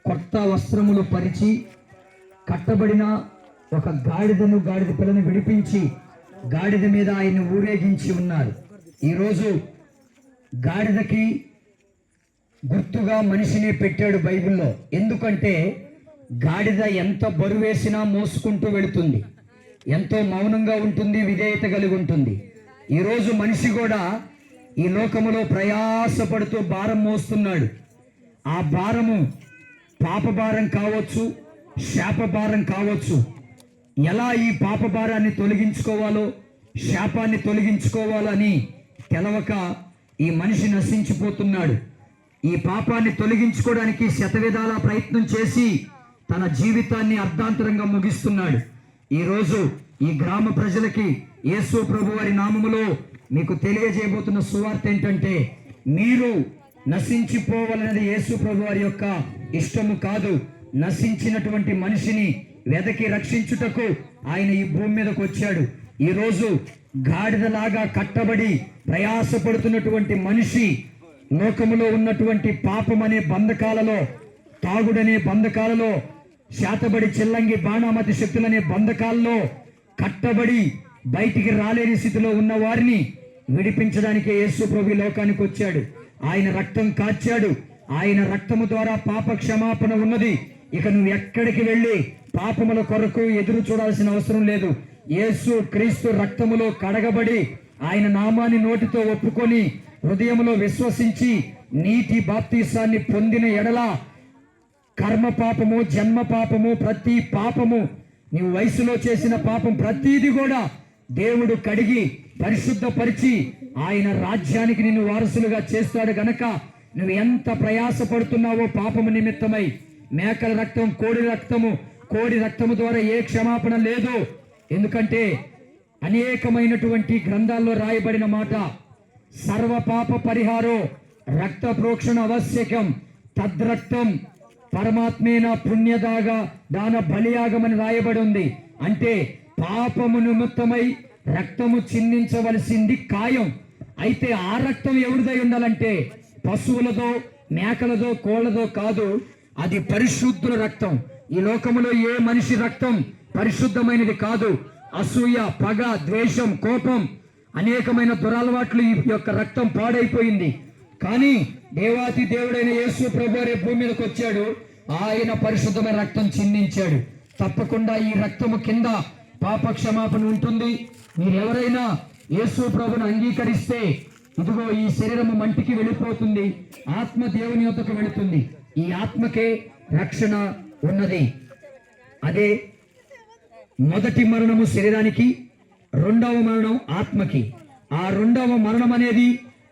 కొత్త వస్త్రములు పరిచి కట్టబడిన ఒక గాడిద పిల్లని విడిపించి గాడిద మీద ఆయన్ని ఊరేగించి ఉన్నారు. ఈరోజు గాడిదకి గుర్తుగా మనిషిని పెట్టాడు బైబిల్లో. ఎందుకంటే గాడిద ఎంత బరువేసినా మోసుకుంటూ వెళుతుంది, ఎంతో మౌనంగా ఉంటుంది, విధేయత కలిగి ఉంటుంది. ఈరోజు మనిషి కూడా ఈ లోకములో ప్రయాసపడుతూ భారం మోస్తున్నాడు. ఆ భారము పాప భారం కావచ్చు, శాప భారం కావచ్చు. ఎలా ఈ పాప భారాన్ని తొలగించుకోవాలో, శాపాన్ని తొలగించుకోవాలో అని తెలవక ఈ మనిషి నశించిపోతున్నాడు. ఈ పాపాన్ని తొలగించుకోవడానికి శతవిధాల ప్రయత్నం చేసి తన జీవితాన్ని అర్ధాంతరంగా ముగిస్తున్నాడు. ఈరోజు ఈ గ్రామ ప్రజలకి యేసు ప్రభు వారి నామములో మీకు తెలియజేయబోతున్న సువార్త ఏంటంటే, మీరు నశించిపోవాలనేది యేసు ప్రభు వారి యొక్క ఇష్టము కాదు. నశించినటువంటి మనిషిని వెదకి రక్షించుటకు ఆయన ఈ భూమి మీదకు వచ్చాడు. ఈరోజు గాడిదలాగా కట్టబడి ప్రయాసపడుతున్నటువంటి మనిషి లోకములో ఉన్నటువంటి పాపం అనే బంధకాలలో, తాగుడనే బంధకాలలో, శాతబడి చిల్లంగి బాణామతి శక్తులనే బంధకాల్లో కట్టబడి బయటికి రాలేని స్థితిలో ఉన్న వారిని విడిపించడానికే యేసు ప్రభు లోకానికి వచ్చాడు. ఆయన రక్తం కార్చాడు. ఆయన రక్తము ద్వారా పాప క్షమాపణ ఉన్నది. ఇక నువ్వు ఎక్కడికి వెళ్ళి పాపముల కొరకు ఎదురు చూడాల్సిన అవసరం లేదు. యేసు క్రీస్తు రక్తములో కడగబడి ఆయన నామాన్ని నోటితో ఒప్పుకొని హృదయములో విశ్వసించి నీటి బాప్తీసాన్ని పొందిన ఎడల కర్మ పాపము, జన్మ పాపము, ప్రతి పాపము, నీవు వయసులో చేసిన పాపం ప్రతీది కూడా దేవుడు కడిగి పరిశుద్ధపరిచి ఆయన రాజ్యానికి నిన్ను వారసులుగా చేస్తాడు. గనక నువ్వు ఎంత ప్రయాసపడుతున్నావో పాపము నిమిత్తమై, మేకల రక్తం, కోడి రక్తము ద్వారా ఏ క్షమాపణ లేదు. ఎందుకంటే అనేకమైనటువంటి గ్రంథాల్లో రాయబడిన మాట, సర్వ పాప పరిహారో రక్త ప్రోక్షణ ఆవశ్యకం, తద్రక్తం పరమాత్మేన పుణ్యదాగా దాన బలియాగమని రాయబడి ఉంది. అంటే పాపము నిమిత్తమై రక్తము చిందించవలసింది ఖాయం. అయితే ఆ రక్తం ఎవరిదై ఉండాలంటే పశువులదో, మేకలదో, కోళ్ళదో కాదు, అది పరిశుద్ధుల రక్తం. ఈ లోకములో ఏ మనిషి రక్తం పరిశుద్ధమైనది కాదు. అసూయ, పగ, ద్వేషం, కోపం, అనేకమైన దురలవాట్లు ఈ యొక్క రక్తం పాడైపోయింది. కానీ దేవాతి దేవుడైన యేసు ప్రభువారే భూమి మీదకి వచ్చాడు. ఆయన పరిశుద్ధమైన రక్తం చిందించాడు. తప్పకుండా ఈ రక్తము కింద పాప క్షమాపణ ఉంటుంది. మీరు ఎవరైనా యేసు ప్రభుని అంగీకరిస్తే ఇదిగో ఈ శరీరము మంటికి వెళ్ళిపోతుంది, ఆత్మ దేవుని యొద్దకు వెళుతుంది. ఈ ఆత్మకే రక్షణ ఉన్నది. అదే మొదటి మరణము శరీరానికి, రెండవ మరణం ఆత్మకి. ఆ రెండవ మరణం అనేది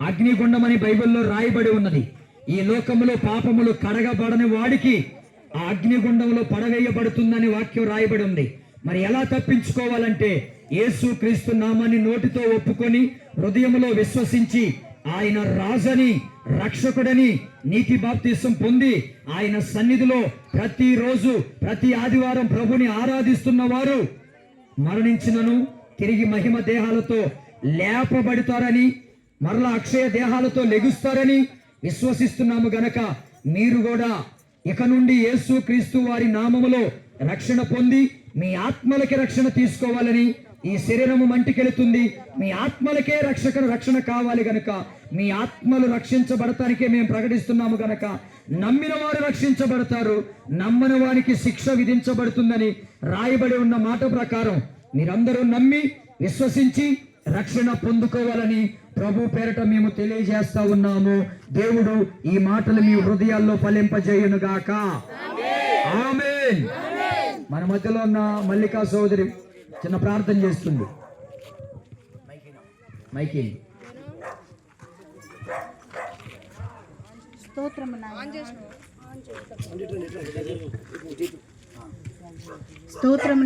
అగ్నిగుండం అని బైబిల్లో రాయబడి ఉన్నది. ఈ లోకములో పాపములు కడగబడని వాడికి ఆ అగ్నిగుండంలో పడవేయబడుతుందని వాక్యం రాయబడి ఉంది. మరి ఎలా తప్పించుకోవాలంటే యేసు క్రీస్తు నామాన్ని నోటితో ఒప్పుకొని హృదయములో విశ్వసించి ఆయన రాజని, రక్షకుడని నీటి బాప్తిసం పొంది ఆయన సన్నిధిలో ప్రతిరోజు, ప్రతి ఆదివారం ప్రభుని ఆరాధిస్తున్న వారు మరణించినను తిరిగి మహిమ దేహాలతో లేపబడతారని, మరలా అక్షయ దేహాలతో లెగుస్తారని విశ్వసిస్తున్నాము. గనక మీరు కూడా ఇక నుండి యేసు క్రీస్తు వారి నామములో రక్షణ పొంది మీ ఆత్మలకి రక్షణ తీసుకోవాలని. ఈ శరీరము మంటికెళుతుంది, మీ ఆత్మలకే రక్షణ కావాలి. గనక మీ ఆత్మలు రక్షించబడటానికే మేము ప్రకటిస్తున్నాము. గనక నమ్మిన వారు రక్షించబడతారు, నమ్మని వారికి శిక్ష విధించబడుతుందని రాయబడి ఉన్న మాట ప్రకారం మీరందరూ నమ్మి విశ్వసించి రక్షణ పొందుకోవాలని ప్రభు పేరట మేము తెలియజేస్తా ఉన్నాము. దేవుడు ఈ మాటలు మీ హృదయాల్లో ఫలింపజేయునుగాక. ఆమేన్. మన మధ్యలో ఉన్న మల్లికా సోదరి చిన్న ప్రార్థన చేస్తుంది. మైకి
స్తోత్రం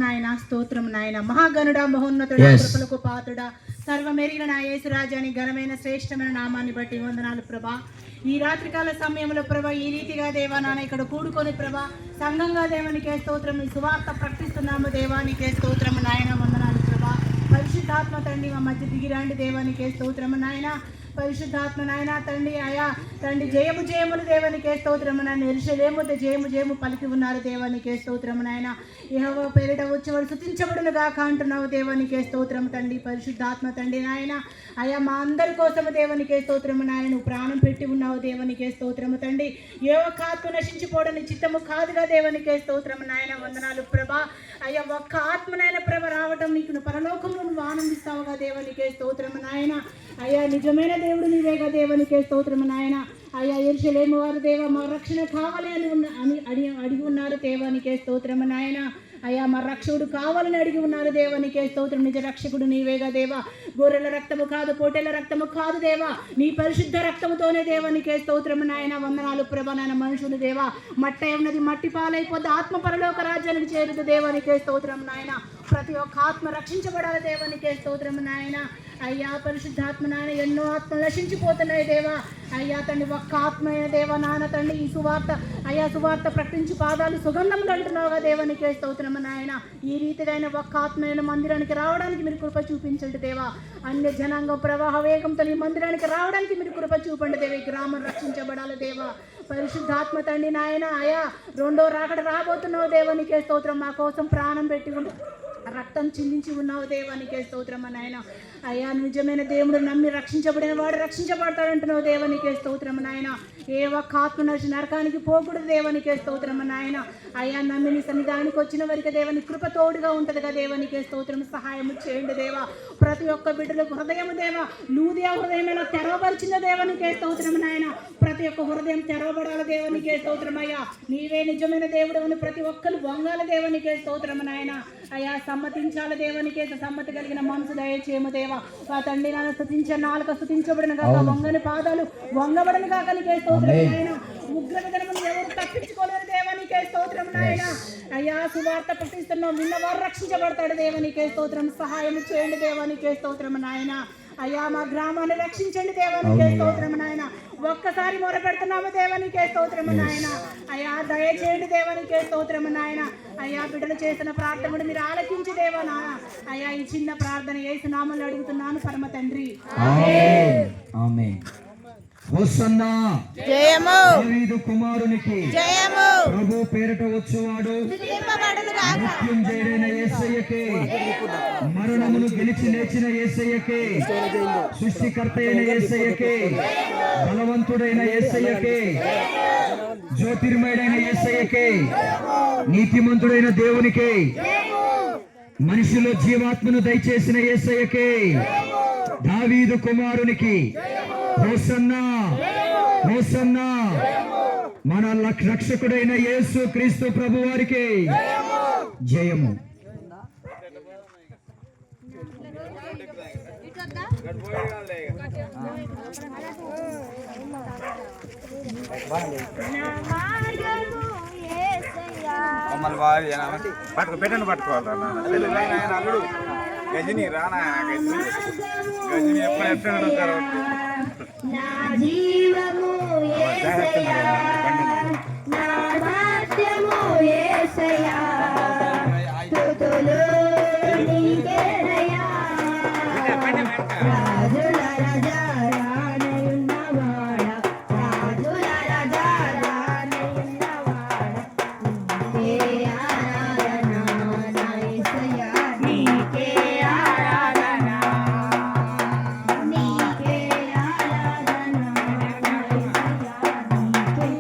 నాయన, స్తోత్రం నాయన. మహాగణుడ, మహోన్నతుడ, కృపలకు పాతుడ, సర్వమెరిగిన నా యేసురాజాని ఘనమైన శ్రేష్టమైన నామాన్ని బట్టి వందనాలు ప్రభా. ఈ రాత్రికాల సమయంలో ప్రభా ఈ రీతిగా దేవా నాన్న ఇక్కడ కూడుకొని ప్రభా సంఘంగా దేవానికే స్తోత్రం, ఈ సువార్త ప్రకటిస్తున్నాము దేవానికే స్తోత్రము నాయన, వందనాలు ప్రభా. పరిశుద్ధాత్మ తండ్రి మా మధ్య దిగిరాండి దేవానికే స్తోత్రము నాయన. పరిశుద్ధాత్మ నాయన తండ్రి అయా తండ్రి జయము జయములు దేవానికే స్తోత్రము నాయన యెరూషలేము జయము జయము పలికి ఉన్నారు దేవానికే స్తోత్రము నాయన యెహోవా పేరిట వచ్చేవాడు స్తుతించబడును గాక అంటున్నావు దేవానికే స్తోత్రము తండ్రి పరిశుద్ధాత్మ తండ్రి నాయన అయా మా అందరి కోసము దేవానికే స్తోత్రము నాయన నువ్వు ప్రాణం పెట్టి ఉన్నావు దేవానికే స్తోత్రము తండ్రి ఏ ఒక్క ఆత్మ నశించిపోవడానికి చిత్తము కాదుగా దేవానికే స్తోత్రము నాయన వందనాలు ప్రభా అయ్యా ఒక్క ఆత్మనైన ప్రభ రావటం నీకు నువ్వు పరలోకంలో నువ్వు ఆనందిస్తావుగా దేవానికే స్తోత్రము నాయన అయ్యా నిజమైన దేవుడు నీవేగా దేవానికే స్తోత్రము నాయన అయ్యా యెరూషలేము వారు దేవ మా రక్షణ కావాలి అని అడిగి ఉన్నారు దేవానికే స్తోత్రము నాయన అయ్యా మా రక్షకుడు కావాలని అడిగి ఉన్నారు దేవానికే స్తోత్రం నిజ రక్షకుడు నీవేగా దేవా గొర్రెల రక్తము కాదు పోటెల రక్తము కాదు దేవా నీ పరిశుద్ధ రక్తముతోనే దేవానికే స్తోత్రము నాయన వందనాలు ప్రభ నాయన మనుషులు దేవా మట్టి ఉన్నది మట్టి పాలైపోద్ది ఆత్మ పరలోక రాజ్యానికి చేరుదు దేవానికే స్తోత్రం నాయన ప్రతి ఒక్క ఆత్మ రక్షించబడాలి దేవానికే స్తోత్రం నాయన అయ్యా పరిశుద్ధాత్మ నాయన ఎన్నో ఆత్మలు నశించిపోతున్నాయి దేవా అయ్యా తండ్రి ఒక్క ఆత్మయ దేవ నాన్న తండ్రి ఈ సువార్త అయ్యా సువార్త ప్రకటించి పాదాలు సుగంధం అంటున్నావుగా దేవానికే స్తోత్రం నాయన ఈ రీతిగా ఒక్క ఆత్మైన మందిరానికి రావడానికి మీరు కృప చూపించండి దేవా అన్య జనాంగ ప్రవాహ వేగంతో ఈ మందిరానికి రావడానికి మీరు కృప చూపండి దేవ ఈ గ్రామం రక్షించబడాలి దేవా పరిశుద్ధాత్మ తండ్రి నాయన అయా రెండో రాకడ రాబోతున్నావు దేవానికే స్తోత్రం మా కోసం ప్రాణం పెట్టి రక్తం చిందించి ఉన్నావు దేవానికే స్తోత్రం నాయన అయ్యా నిజమైన దేవుడు నమ్మి రక్షించబడిన వాడు రక్షించబడతాడంటున్నావు దేవానికే స్తోత్రం నాయన ఏ ఒక్క ఆత్మ నడిచి నరకానికి పోకూడదు దేవానికే స్తోత్రం నాయన అయ్యా నమ్మి నీ సన్నిధానికి వచ్చిన వారికి దేవాని కృప తోడుగా ఉంటుందిగా దేవానికే స్తోత్రం సహాయం చేయండి దేవా ప్రతి ఒక్క బిడ్డలకు హృదయము దేవా లూదియా హృదయమైనా తెరవబరిచిన దేవానికే స్తోత్రం నాయన ప్రతి ఒక్క హృదయం తెరవబడాల దేవానికే స్తోత్రం అయ్యా నీవే నిజమైన దేవుడు అని ప్రతి ఒక్కరు వంగాల దేవానికే స్తోత్రం నాయన అయ్యా సమ్మతించాల దేవానికే సమ్మతి కలిగిన మనసు దయచేయము దేవా ఆ తండ్రి నాన్న స్తుతించే నాలుక స్తుతించబడిన కాక వంగని పాదాలు వంగబడిన కాక నీకే స్తోత్రం నాయన ఉగ్రతను ఎవరు తప్పించుకోలేరు దేవానికే స్తోత్రం నాయన అయ్యా సువార్త ప్రకటిస్తున్నాం విన్నవారు రక్షించబడతాడు దేవానికే స్తోత్రం సహాయం చేయండి దేవానికే స్తోత్రం నాయన అయ్యా మా గ్రామాన్ని రక్షించండి దేవానికే స్తోత్రం నాయన ఒక్కసారి మొర పెడుతున్నాము దేవానికే స్తోత్రము నాయన అయ్యా దయచేయండి దేవానికే స్తోత్రము నాయన అయ్యా బిడ్డలు చేసిన ప్రార్థనను మీరు ఆలకించి దేవా నాన్న అయ్యా ఈ చిన్న ప్రార్థన యేసు నామములో అడుగుతున్నాను పరమ తండ్రి
ఆమేన్ హోసన్నా
జయము
దావీదు కుమారునికి
జయము
ప్రభు పేరిట వచ్చువాడు
స్తుతింపబడును గాక
మృత్యుంజయుడైన యేసయ్యకే మరణమును గెలిచి లేచిన యేసయ్యకే సృష్టికర్త అయిన యేసయ్యకే బలవంతుడైన యేసయ్యకే జ్యోతిర్మయుడైన యేసయ్యకే నీతిమంతుడైన దేవునికే మనిషిలో జీవాత్మను దయచేసిన యేసయ్యకే దావీదు కుమారునికి హోసన్నా హోసన్నా మన రక్షకుడైన యేసు క్రీస్తు ప్రభు వారికి జయము.
మమ్మల్ని బాగా పెట్టండి పట్టుకోవాలి అల్లుడు గజని రానా గజని ఎప్పుడు ఎత్తాడు
నా జీవము యేసయ్యా నా భాగ్యము యేసయ్యా స్తుతులు నీకేనయ్యా రాజుల రాజా రానయున్నవాడా రాజుల రాజా రానయున్నవాడా నీకే ఆరాధన నా యేసయ్యా నీకే ఆరాధన నీకే ఆరాధన నా యేసయ్యా నీకే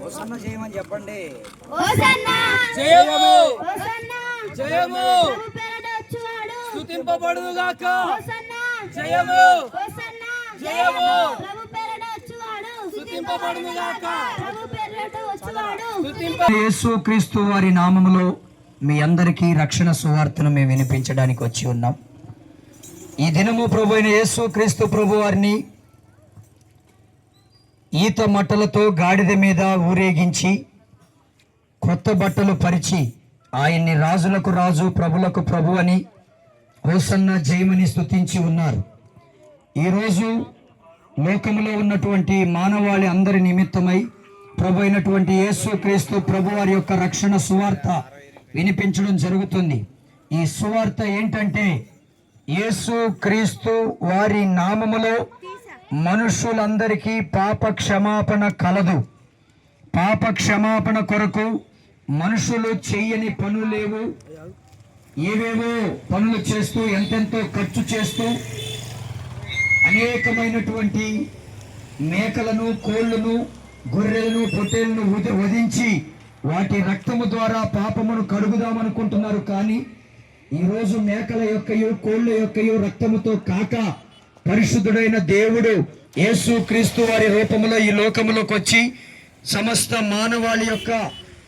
హోసన్న చేయమని చెప్పండి.
హోసన్నా
జయము
హోసన్నా
జయము
ప్రభు పేరట వచ్చువాడు
స్తుతింపబడునుగాక.
హోసన్నా
జయము
హోసన్నా
జయము
ప్రభు పేరట వచ్చువాడు
స్తుతింపబడునుగాక.
ప్రభు పేరట వచ్చువాడు
యేసు క్రీస్తు వారి నామములో మీ అందరికీ రక్షణ సువార్తను మేము వినిపించడానికి వచ్చి ఉన్నాం. ఈ దినము ప్రభు అయిన యేసు క్రీస్తు ప్రభు వారిని ఈత మట్టలతో గాడిద మీద ఊరేగించి కొత్త బట్టలు పరిచి ఆయన్ని రాజులకు రాజు ప్రభులకు ప్రభు అని హోసన్న జయమని స్తుతించి ఉన్నారు. ఈరోజు లోకములో ఉన్నటువంటి మానవాళి అందరి నిమిత్తమై ప్రభు అయినటువంటి యేసు క్రీస్తు ప్రభు వారి యొక్క రక్షణ సువార్త వినిపించడం జరుగుతుంది. ఈ సువార్త ఏంటంటే యేసు క్రీస్తు వారి నామములో మనుషులందరికీ పాప క్షమాపణ కలదు. పాప క్షమాపణ కొరకు మనుషులు చెయ్యని పనులు లేవు. ఏవేవో పనులు చేస్తూ ఎంతెంతో ఖర్చు చేస్తూ అనేకమైనటువంటి మేకలను, కోళ్లను, గొర్రెలను, పొట్టేళ్లను వధించి వాటి రక్తము ద్వారా పాపమును కడుగుదామనుకుంటున్నారు. కానీ ఈరోజు మేకల యొక్కయో కోళ్ల యొక్కయో రక్తముతో కాక పరిశుద్ధుడైన దేవుడు యేసు క్రీస్తు వారి రూపములో ఈ లోకములోకి వచ్చి సమస్త మానవాళి యొక్క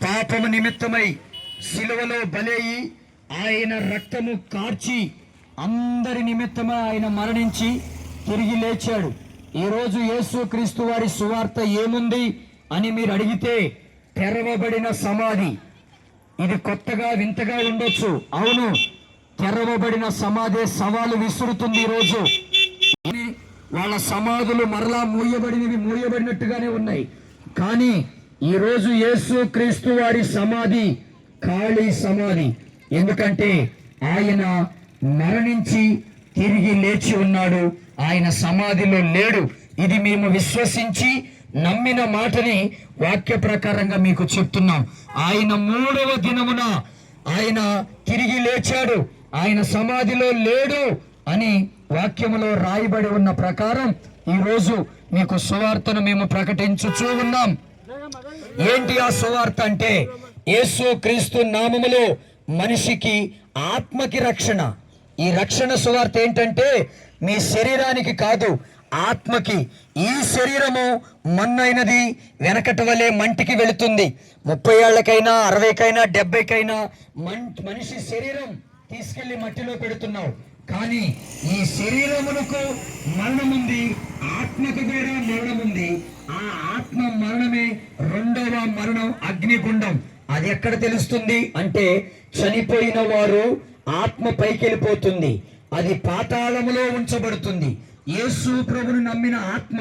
పాపము నిమిత్తమై శిలువలో బలయ్యి ఆయన రక్తము కార్చి అందరి నిమిత్తమై ఆయన మరణించి తిరిగి లేచాడు. ఈరోజు యేసు క్రీస్తు వారి సువార్త ఏముంది అని మీరు అడిగితే తెరవబడిన సమాధి. ఇది కొత్తగా వింతగా ఉండొచ్చు. అవును, తెరవబడిన సమాధి సవాలు విసురుతుంది. ఈరోజు వాళ్ళ సమాధులు మరలా మూయబడినట్టుగానే ఉన్నాయి. కానీ ఈరోజు యేసు క్రీస్తు వారి సమాధి ఖాళీ సమాధి. ఎందుకంటే ఆయన మరణించి తిరిగి లేచి ఉన్నాడు. ఆయన సమాధిలో లేడు. ఇది మేము విశ్వసించి నమ్మిన మాటని వాక్య ప్రకారంగా మీకు చెప్తున్నాం. ఆయన 3వ దినమున ఆయన తిరిగి లేచాడు. ఆయన సమాధిలో లేడు అని వాక్యములో రాయబడి ఉన్న ప్రకారం ఈరోజు మీకు సువార్తను మేము ప్రకటించుచూ ఉన్నాం. ఏంటి ఆ సువార్త అంటే యేసు క్రీస్తు నామములో మనిషికి ఆత్మకి రక్షణ. ఈ రక్షణ సువార్త ఏంటంటే మీ శరీరానికి కాదు, ఆత్మకి. ఈ శరీరము మన్నైనది, వెనకటి వలె మంటికి వెళుతుంది. 30 ఏళ్లకైనా 60కైనా 70కైనా మనిషి శరీరం తీసుకెళ్లి మట్టిలో పెడుతున్నావు. కానీ ఈ శరీరమునకు మరణముంది, ఆత్మకు కూడా మరణముంది. ఆ ఆత్మ మరణమే 2వ మరణం, అగ్నిగుండం. అది ఎక్కడ తెలుస్తుంది అంటే చనిపోయిన వారు ఆత్మ పైకి వెళ్ళిపోతుంది, అది పాతాళములో ఉంచబడుతుంది. యేసు ప్రభుని నమ్మిన ఆత్మ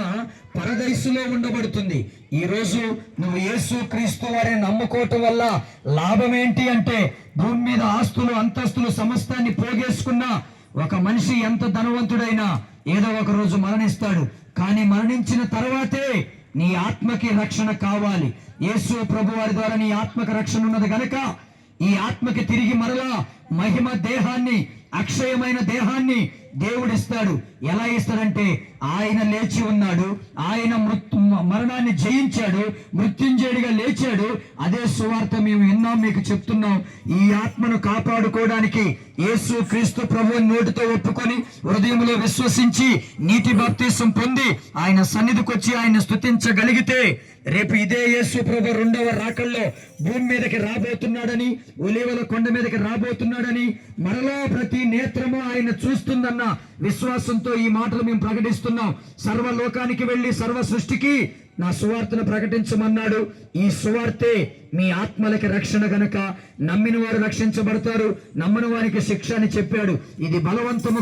పరదైసులో ఉండబడుతుంది. ఈరోజు నువ్వు యేసు క్రీస్తు వారిని నమ్ముకోవటం వల్ల లాభం ఏంటి అంటే భూమి మీద ఆస్తులు, అంతస్తులు, సమస్తాన్ని పోగేసుకున్నా ఒక మనిషి ఎంత ధనవంతుడైనా ఏదో ఒక రోజు మరణిస్తాడు. కానీ మరణించిన తర్వాతే నీ ఆత్మకి రక్షణ కావాలి. యేసు ప్రభు వారి ద్వారా నీ ఆత్మకి రక్షణ ఉన్నది గనక ఈ ఆత్మకి తిరిగి మరలా మహిమ దేహాన్ని, అక్షయమైన దేహాన్ని దేవుడిస్తాడు. ఎలా ఇస్తాడంటే ఆయన లేచి ఉన్నాడు, ఆయన మరణాన్ని జయించాడు, మృత్యుంజయుడిగా లేచాడు. అదే సువార్త మేము విన్నాం, మీకు చెప్తున్నాం. ఈ ఆత్మను కాపాడుకోవడానికి యేసు క్రీస్తు ప్రభువుని నోటితో ఒప్పుకొని హృదయంలో విశ్వసించి నీటి బాప్తీసం పొంది ఆయన సన్నిధికి వచ్చి ఆయన స్తుతించగలిగితే రేపు ఇదే యేసు ప్రభు 2వ రాకల్లో భూమి మీదకి రాబోతున్నాడని, ఒలీవల కొండ మీదకి రాబోతున్నాడని, మరలా ప్రతి నేత్రము ఆయన చూస్తుందన్న విశ్వాసంతో ఈ మాటలు మేము ప్రకటిస్తున్నాం. సర్వలోకానికి వెళ్లి సర్వ సృష్టికి నా సువార్తను ప్రకటించమన్నాడు. ఈ సువార్తే మీ ఆత్మలకి రక్షణ గనక నమ్మిన వారు రక్షించబడతారు, నమ్మని వారికి శిక్ష అని చెప్పాడు. ఇది బలవంతము